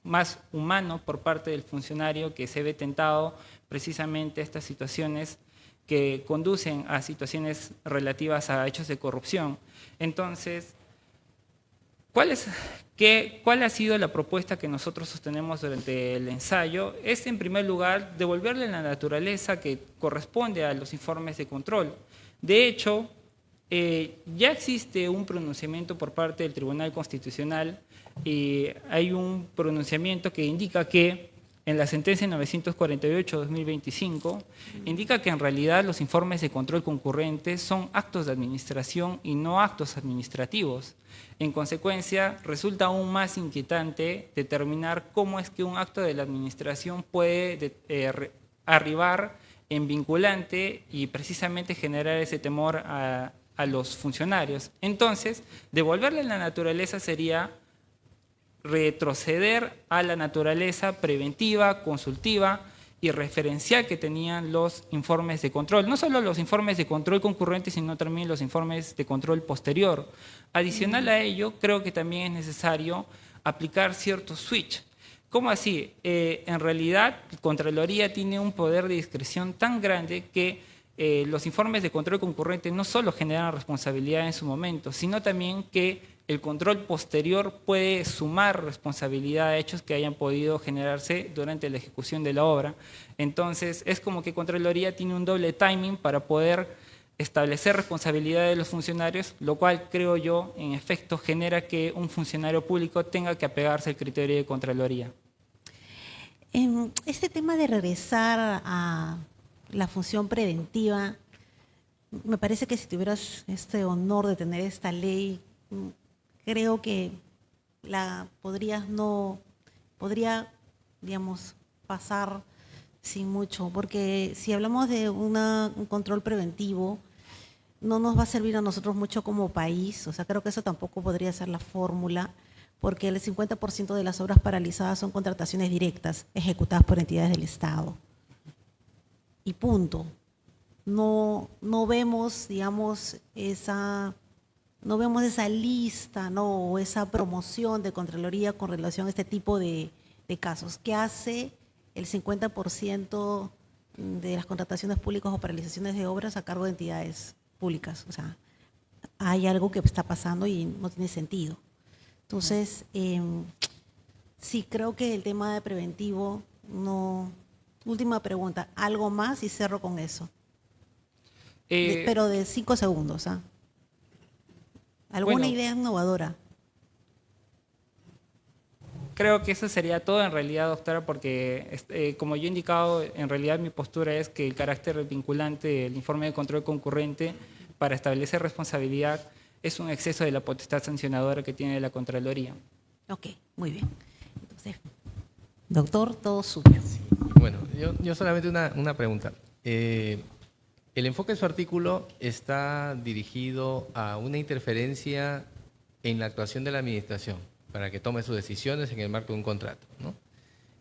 más humano por parte del funcionario que se ve tentado precisamente a estas situaciones que conducen a situaciones relativas a hechos de corrupción. Entonces, ¿cuál ha sido la propuesta que nosotros sostenemos durante el ensayo? Es, en primer lugar, devolverle la naturaleza que corresponde a los informes de control. De hecho, ya existe un pronunciamiento por parte del Tribunal Constitucional y hay un pronunciamiento que indica que en la sentencia 948-2025 indica que en realidad los informes de control concurrentes son actos de administración y no actos administrativos. En consecuencia, resulta aún más inquietante determinar cómo es que un acto de la administración puede arribar en vinculante y precisamente generar ese temor a los funcionarios. Entonces, devolverle la naturaleza sería retroceder a la naturaleza preventiva, consultiva y referencial que tenían los informes de control. No solo los informes de control concurrentes, sino también los informes de control posterior. Adicional a ello, creo que también es necesario aplicar cierto switch. ¿Cómo así? En realidad, Contraloría tiene un poder de discreción tan grande que los informes de control concurrente no solo generan responsabilidad en su momento, sino también que el control posterior puede sumar responsabilidad a hechos que hayan podido generarse durante la ejecución de la obra. Entonces, es como que Contraloría tiene un doble timing para poder establecer responsabilidad de los funcionarios, lo cual, creo yo, en efecto, genera que un funcionario público tenga que apegarse al criterio de Contraloría. Este tema de regresar a la función preventiva, me parece que si tuvieras este honor de tener esta ley, creo que podría, digamos, pasar sin mucho, porque si hablamos de un control preventivo, no nos va a servir a nosotros mucho como país, o sea, creo que eso tampoco podría ser la fórmula, porque el 50% de las obras paralizadas son contrataciones directas ejecutadas por entidades del Estado. Y punto. No vemos, digamos, esa lista, ¿no?, o esa promoción de Contraloría con relación a este tipo de casos. ¿Qué hace el 50% de las contrataciones públicas o paralizaciones de obras a cargo de entidades públicas. O sea, hay algo que está pasando y no tiene sentido. Entonces, sí creo que el tema de preventivo no... Última pregunta, ¿algo más? Y cerro con eso. Pero de 5 segundos, ¿ah? ¿Alguna Bueno, idea innovadora? creo que eso sería todo en realidad, doctora, porque como yo he indicado, en realidad mi postura es que el carácter vinculante del informe de control concurrente para establecer responsabilidad es un exceso de la potestad sancionadora que tiene la Contraloría. Ok, muy bien. Entonces, doctor, todo suyo. Bueno, yo solamente una pregunta. El enfoque de su artículo está dirigido a una interferencia en la actuación de la administración para que tome sus decisiones en el marco de un contrato, ¿no?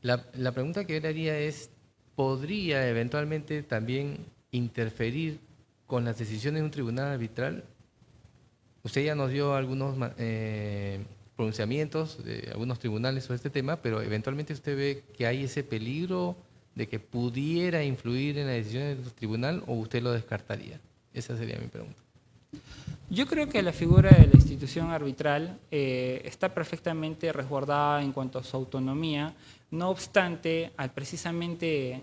La pregunta que yo le haría es, ¿podría eventualmente también interferir con las decisiones de un tribunal arbitral? Usted ya nos dio algunos pronunciamientos de algunos tribunales sobre este tema, pero eventualmente usted ve que hay ese peligro de que pudiera influir en la decisión del tribunal, o usted lo descartaría. Esa sería mi pregunta. Yo creo que la figura de la institución arbitral está perfectamente resguardada en cuanto a su autonomía. No obstante, al precisamente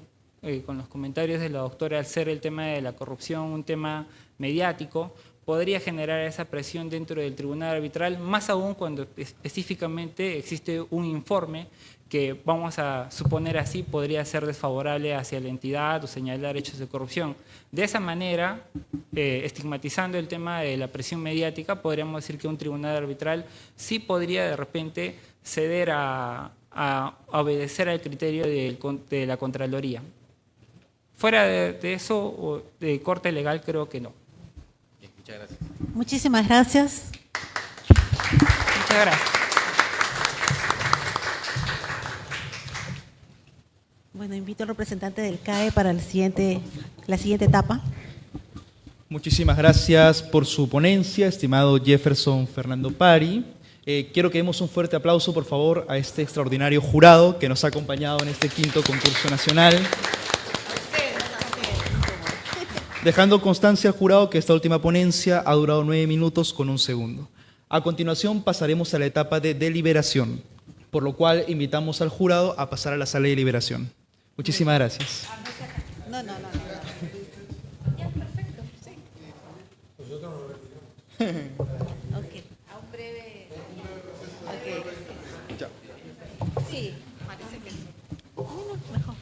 con los comentarios de la doctora, al ser el tema de la corrupción un tema mediático, podría generar esa presión dentro del tribunal arbitral, más aún cuando específicamente existe un informe que, vamos a suponer así, podría ser desfavorable hacia la entidad o señalar hechos de corrupción. De esa manera, estigmatizando el tema de la presión mediática, podríamos decir que un tribunal arbitral sí podría de repente ceder a obedecer al criterio de la Contraloría. Fuera de eso, o de corte legal, creo que no. Bien, muchas gracias. Muchísimas gracias. Muchas gracias. Bueno, invito al representante del CAE para la siguiente etapa. Muchísimas gracias por su ponencia, estimado Jefferson Fernando Pari. Quiero que demos un fuerte aplauso, por favor, a este extraordinario jurado que nos ha acompañado en este 5º concurso nacional. Dejando constancia al jurado que esta última ponencia ha durado 9 minutos con 1 segundo. A continuación pasaremos a la etapa de deliberación, por lo cual invitamos al jurado a pasar a la sala de deliberación. Muchísimas gracias. No. Ya, perfecto. Sí. Nosotros nos retiramos. Ok. A un breve... Ok. Ya. Sí, parece que sí. Bueno, mejor.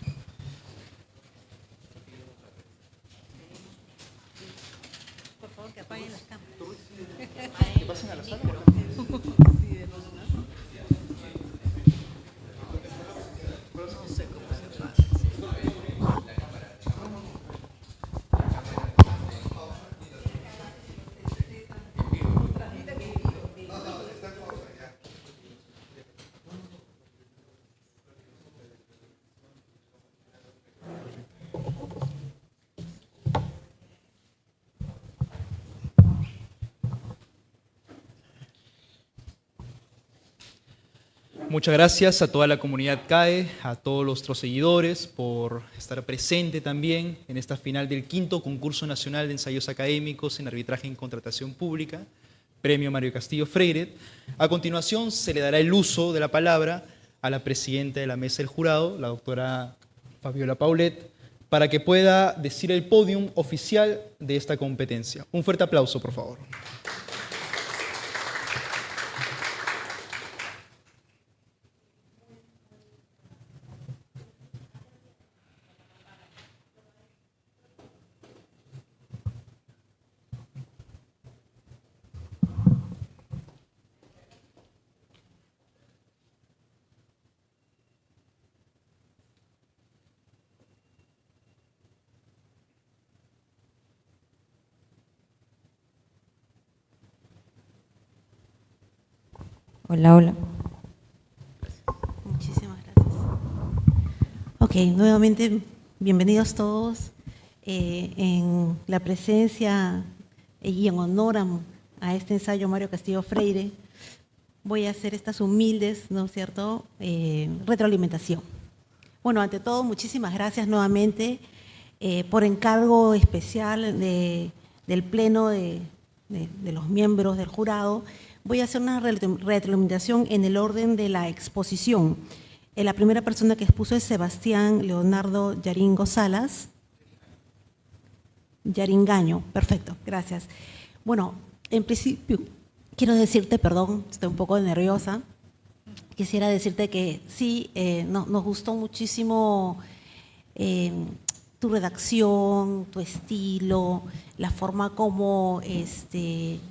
Por favor, que apaguen las cámaras. ¿Que pasen a la sala? Muchas gracias a toda la comunidad CAE, a todos nuestros seguidores por estar presente también en esta final del 5º concurso nacional de ensayos académicos en arbitraje en contratación pública, Premio Mario Castillo Freire. A continuación se le dará el uso de la palabra a la presidenta de la mesa del jurado, la doctora Fabiola Paulet, para que pueda decir el podium oficial de esta competencia. Un fuerte aplauso, por favor. Hola. Muchísimas gracias. Ok, nuevamente, bienvenidos todos. En la presencia y en honor a este ensayo Mario Castillo Freire, voy a hacer estas humildes, ¿no es cierto?, retroalimentación. Bueno, ante todo, muchísimas gracias nuevamente por encargo especial de del Pleno de los miembros del jurado, voy a hacer una retroalimentación en el orden de la exposición. La primera persona que expuso es Sebastián Leonardo Yaringo Salas. Yaringaño, perfecto, gracias. Bueno, en principio, quiero decirte, perdón, estoy un poco nerviosa, quisiera decirte que sí, nos gustó muchísimo tu redacción, tu estilo, la forma como,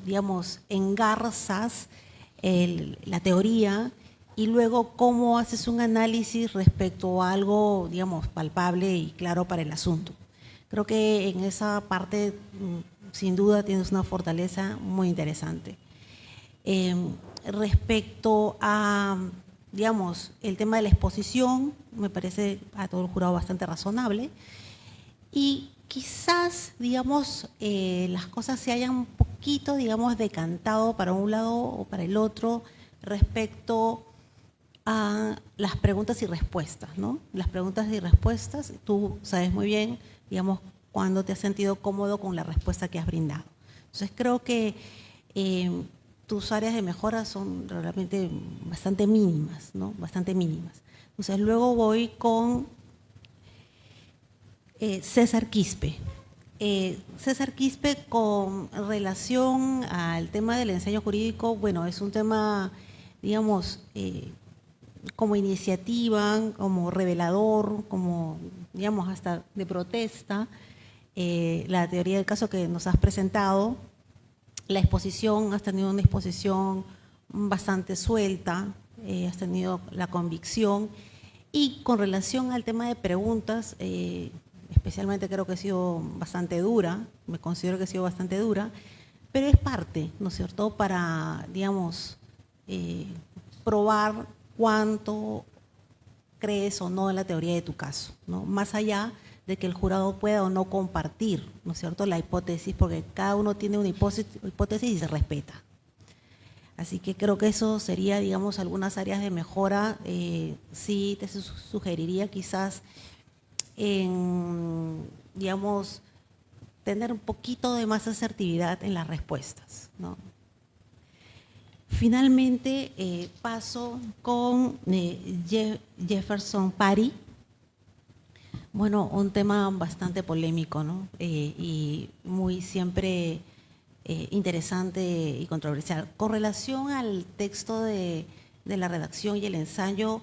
digamos, engarzas la teoría y luego cómo haces un análisis respecto a algo, digamos, palpable y claro para el asunto. Creo que en esa parte, sin duda, tienes una fortaleza muy interesante. Respecto a, digamos, el tema de la exposición, me parece a todo el jurado bastante razonable. Y quizás, digamos, las cosas se hayan un poquito, digamos, decantado para un lado o para el otro respecto a las preguntas y respuestas, ¿no? Las preguntas y respuestas, tú sabes muy bien, digamos, cuándo te has sentido cómodo con la respuesta que has brindado. Entonces, creo que tus áreas de mejora son realmente bastante mínimas, ¿no? Bastante mínimas. Entonces, luego voy con César Quispe. César Quispe, con relación al tema del ensayo jurídico, bueno, es un tema, digamos, como iniciativa, como revelador, como, digamos, hasta de protesta, la teoría del caso que nos has presentado, la exposición, has tenido una exposición bastante suelta, has tenido la convicción, y con relación al tema de preguntas, especialmente creo que he sido bastante dura, me considero que he sido bastante dura, pero es parte, ¿no es cierto?, para, digamos, probar cuánto crees o no en la teoría de tu caso, ¿no? Más allá de que el jurado pueda o no compartir, ¿no es cierto?, la hipótesis, porque cada uno tiene una hipótesis y se respeta. Así que creo que eso sería, digamos, algunas áreas de mejora. Sí te sugeriría quizás en, digamos, tener un poquito de más asertividad en las respuestas, ¿no? Finalmente, paso con Jefferson Pari. Bueno, un tema bastante polémico, ¿no? Y muy siempre interesante y controversial. Con relación al texto de la redacción y el ensayo,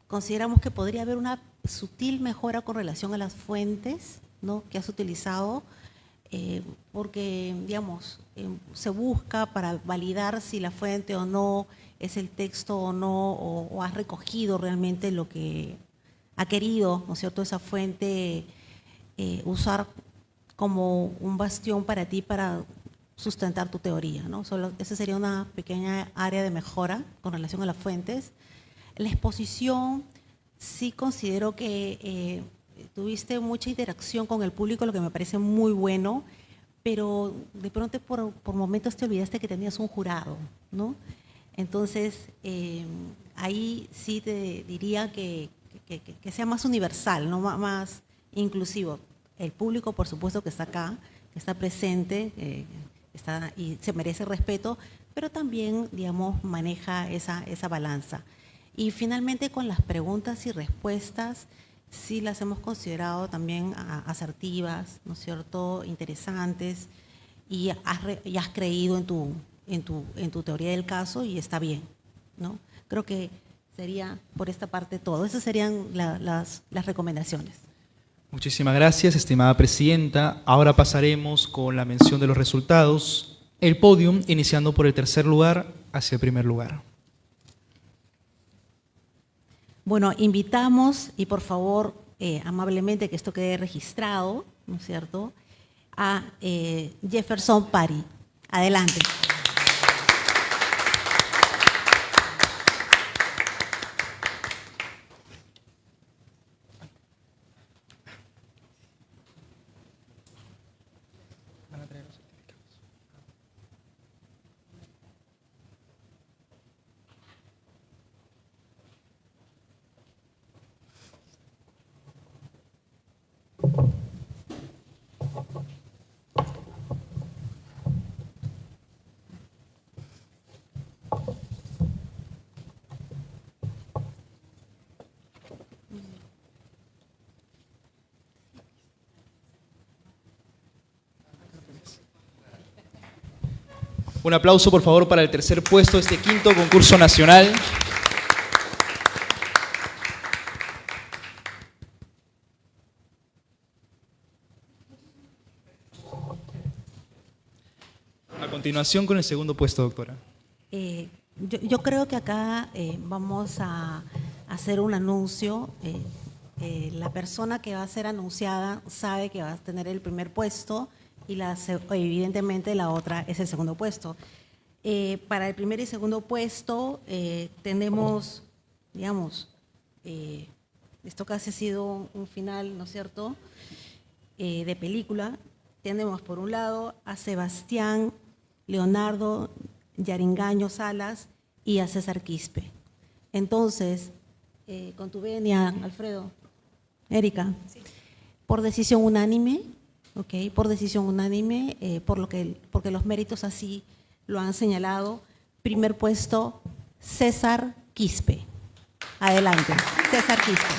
consideramos que podría haber una sutil mejora con relación a las fuentes, ¿no?, que has utilizado, porque, digamos, se busca para validar si la fuente o no es el texto o no, o has recogido realmente lo que ha querido, ¿no es cierto?, esa fuente usar como un bastión para ti para sustentar tu teoría, ¿no? Esa sería una pequeña área de mejora con relación a las fuentes. La exposición, sí considero que tuviste mucha interacción con el público, lo que me parece muy bueno, pero de pronto por momentos te olvidaste que tenías un jurado, ¿no? Entonces, ahí sí te diría que sea más universal, ¿no?, más inclusivo. El público, por supuesto, que está acá, que está presente, está y se merece respeto, pero también, digamos, maneja esa balanza. Y finalmente, con las preguntas y respuestas, sí las hemos considerado también asertivas, ¿no es cierto?, interesantes, y has creído en tu teoría del caso y está bien, ¿no? Creo que sería por esta parte todo. Esas serían las recomendaciones. Muchísimas gracias, estimada presidenta. Ahora pasaremos con la mención de los resultados. El podium, iniciando por el tercer lugar hacia el primer lugar. Bueno, invitamos, y por favor, amablemente, que esto quede registrado, ¿no es cierto?, a Jefferson Pari. Adelante. Un aplauso, por favor, para el tercer puesto de este quinto concurso nacional. A continuación con el segundo puesto, doctora. Yo creo que acá vamos a hacer un anuncio. La persona que va a ser anunciada sabe que va a tener el primer puesto y evidentemente la otra es el segundo puesto. Para el primer y segundo puesto tenemos, digamos, esto casi ha sido un final, ¿no es cierto?, de película. Tenemos por un lado a Sebastián Leonardo Yaringaño Salas y a César Quispe. Entonces, con tu venia, Alfredo, Erika, sí. Por decisión unánime, ¿ok? Por decisión unánime, porque los méritos así lo han señalado. Primer puesto, César Quispe. Adelante, César Quispe.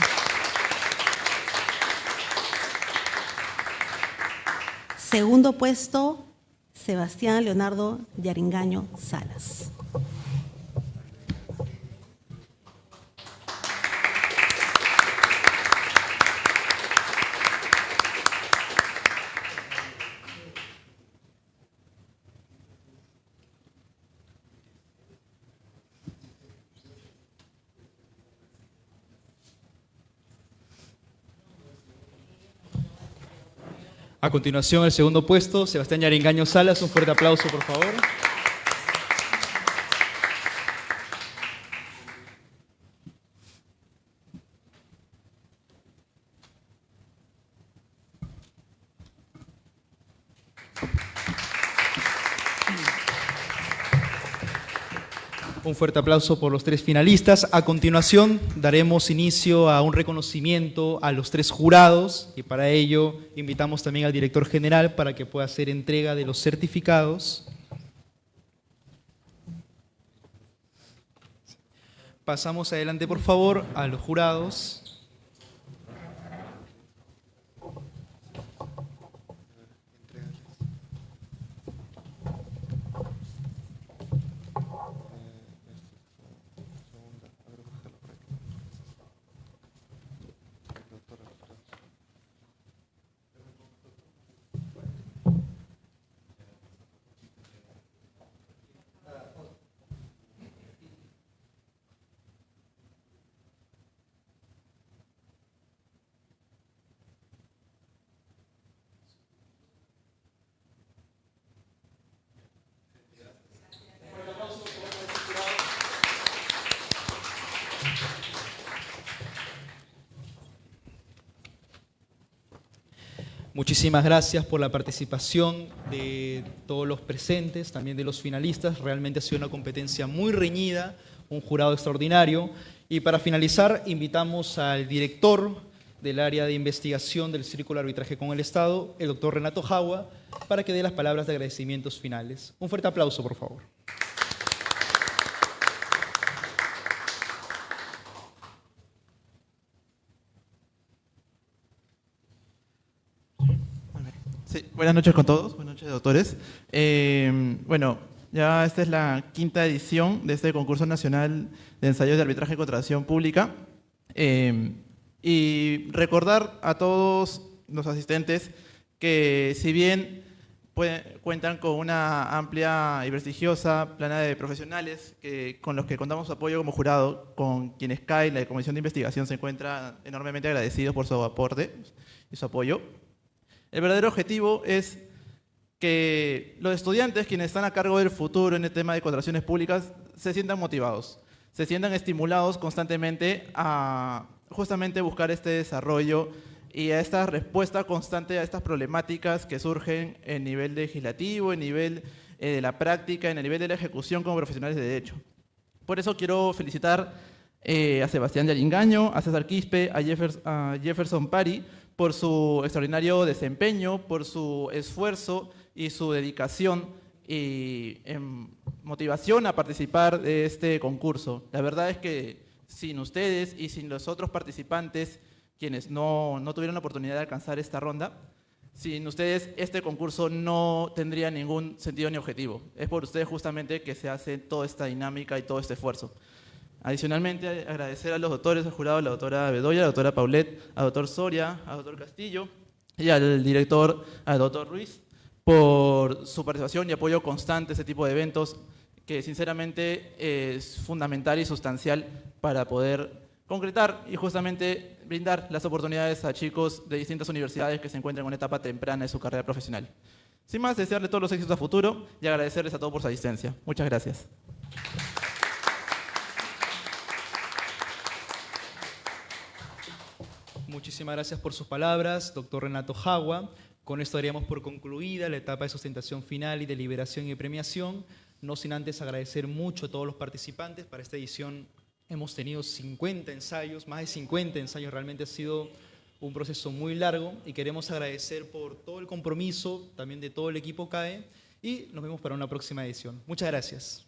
Segundo puesto, Sebastián Leonardo Yaringaño Salas. A continuación, el segundo puesto, Sebastián Yaringaño Salas. Un fuerte aplauso, por favor. Un fuerte aplauso por los tres finalistas. A continuación daremos inicio a un reconocimiento a los tres jurados y para ello invitamos también al director general para que pueda hacer entrega de los certificados. Pasamos adelante, por favor, a los jurados. Muchísimas gracias por la participación de todos los presentes, también de los finalistas. Realmente ha sido una competencia muy reñida, un jurado extraordinario. Y para finalizar, invitamos al director del área de investigación del Círculo de Arbitraje con el Estado, el doctor Renato Jagua, para que dé las palabras de agradecimientos finales. Un fuerte aplauso, por favor. Sí, buenas noches con todos, buenas noches doctores. Bueno, ya esta es la quinta edición de este concurso nacional de ensayos de arbitraje y contratación pública. Y recordar a todos los asistentes que si bien cuentan con una amplia y prestigiosa plana de profesionales con los que contamos su apoyo como jurado, con quienes CAE y la Comisión de Investigación se encuentran enormemente agradecidos por su aporte y su apoyo. El verdadero objetivo es que los estudiantes, quienes están a cargo del futuro en el tema de contrataciones públicas, se sientan motivados, se sientan estimulados constantemente a justamente buscar este desarrollo y a esta respuesta constante a estas problemáticas que surgen en nivel legislativo, en nivel de la práctica, en el nivel de la ejecución como profesionales de derecho. Por eso quiero felicitar a Sebastián Yaringaño, a César Quispe, a Jefferson Pari, por su extraordinario desempeño, por su esfuerzo y su dedicación y motivación a participar de este concurso. La verdad es que sin ustedes y sin los otros participantes, quienes no tuvieron la oportunidad de alcanzar esta ronda, Sin ustedes, este concurso no tendría ningún sentido ni objetivo. Es por ustedes justamente que se hace toda esta dinámica y todo este esfuerzo. Adicionalmente, agradecer a los doctores, al jurado, a la doctora Bedoya, a la doctora Paulet, al doctor Soria, al doctor Castillo y al director, al doctor Ruiz, por su participación y apoyo constante a este tipo de eventos, que sinceramente es fundamental y sustancial para poder concretar y justamente brindar las oportunidades a chicos de distintas universidades que se encuentran en una etapa temprana de su carrera profesional. Sin más, desearles todos los éxitos a futuro y agradecerles a todos por su asistencia. Muchas gracias. Muchísimas gracias por sus palabras, doctor Renato Jagua. Con esto daríamos por concluida la etapa de sustentación final y deliberación y premiación, no sin antes agradecer mucho a todos los participantes. Para esta edición hemos tenido 50 ensayos, más de 50 ensayos, realmente ha sido un proceso muy largo y queremos agradecer por todo el compromiso también de todo el equipo CAE y nos vemos para una próxima edición. Muchas gracias.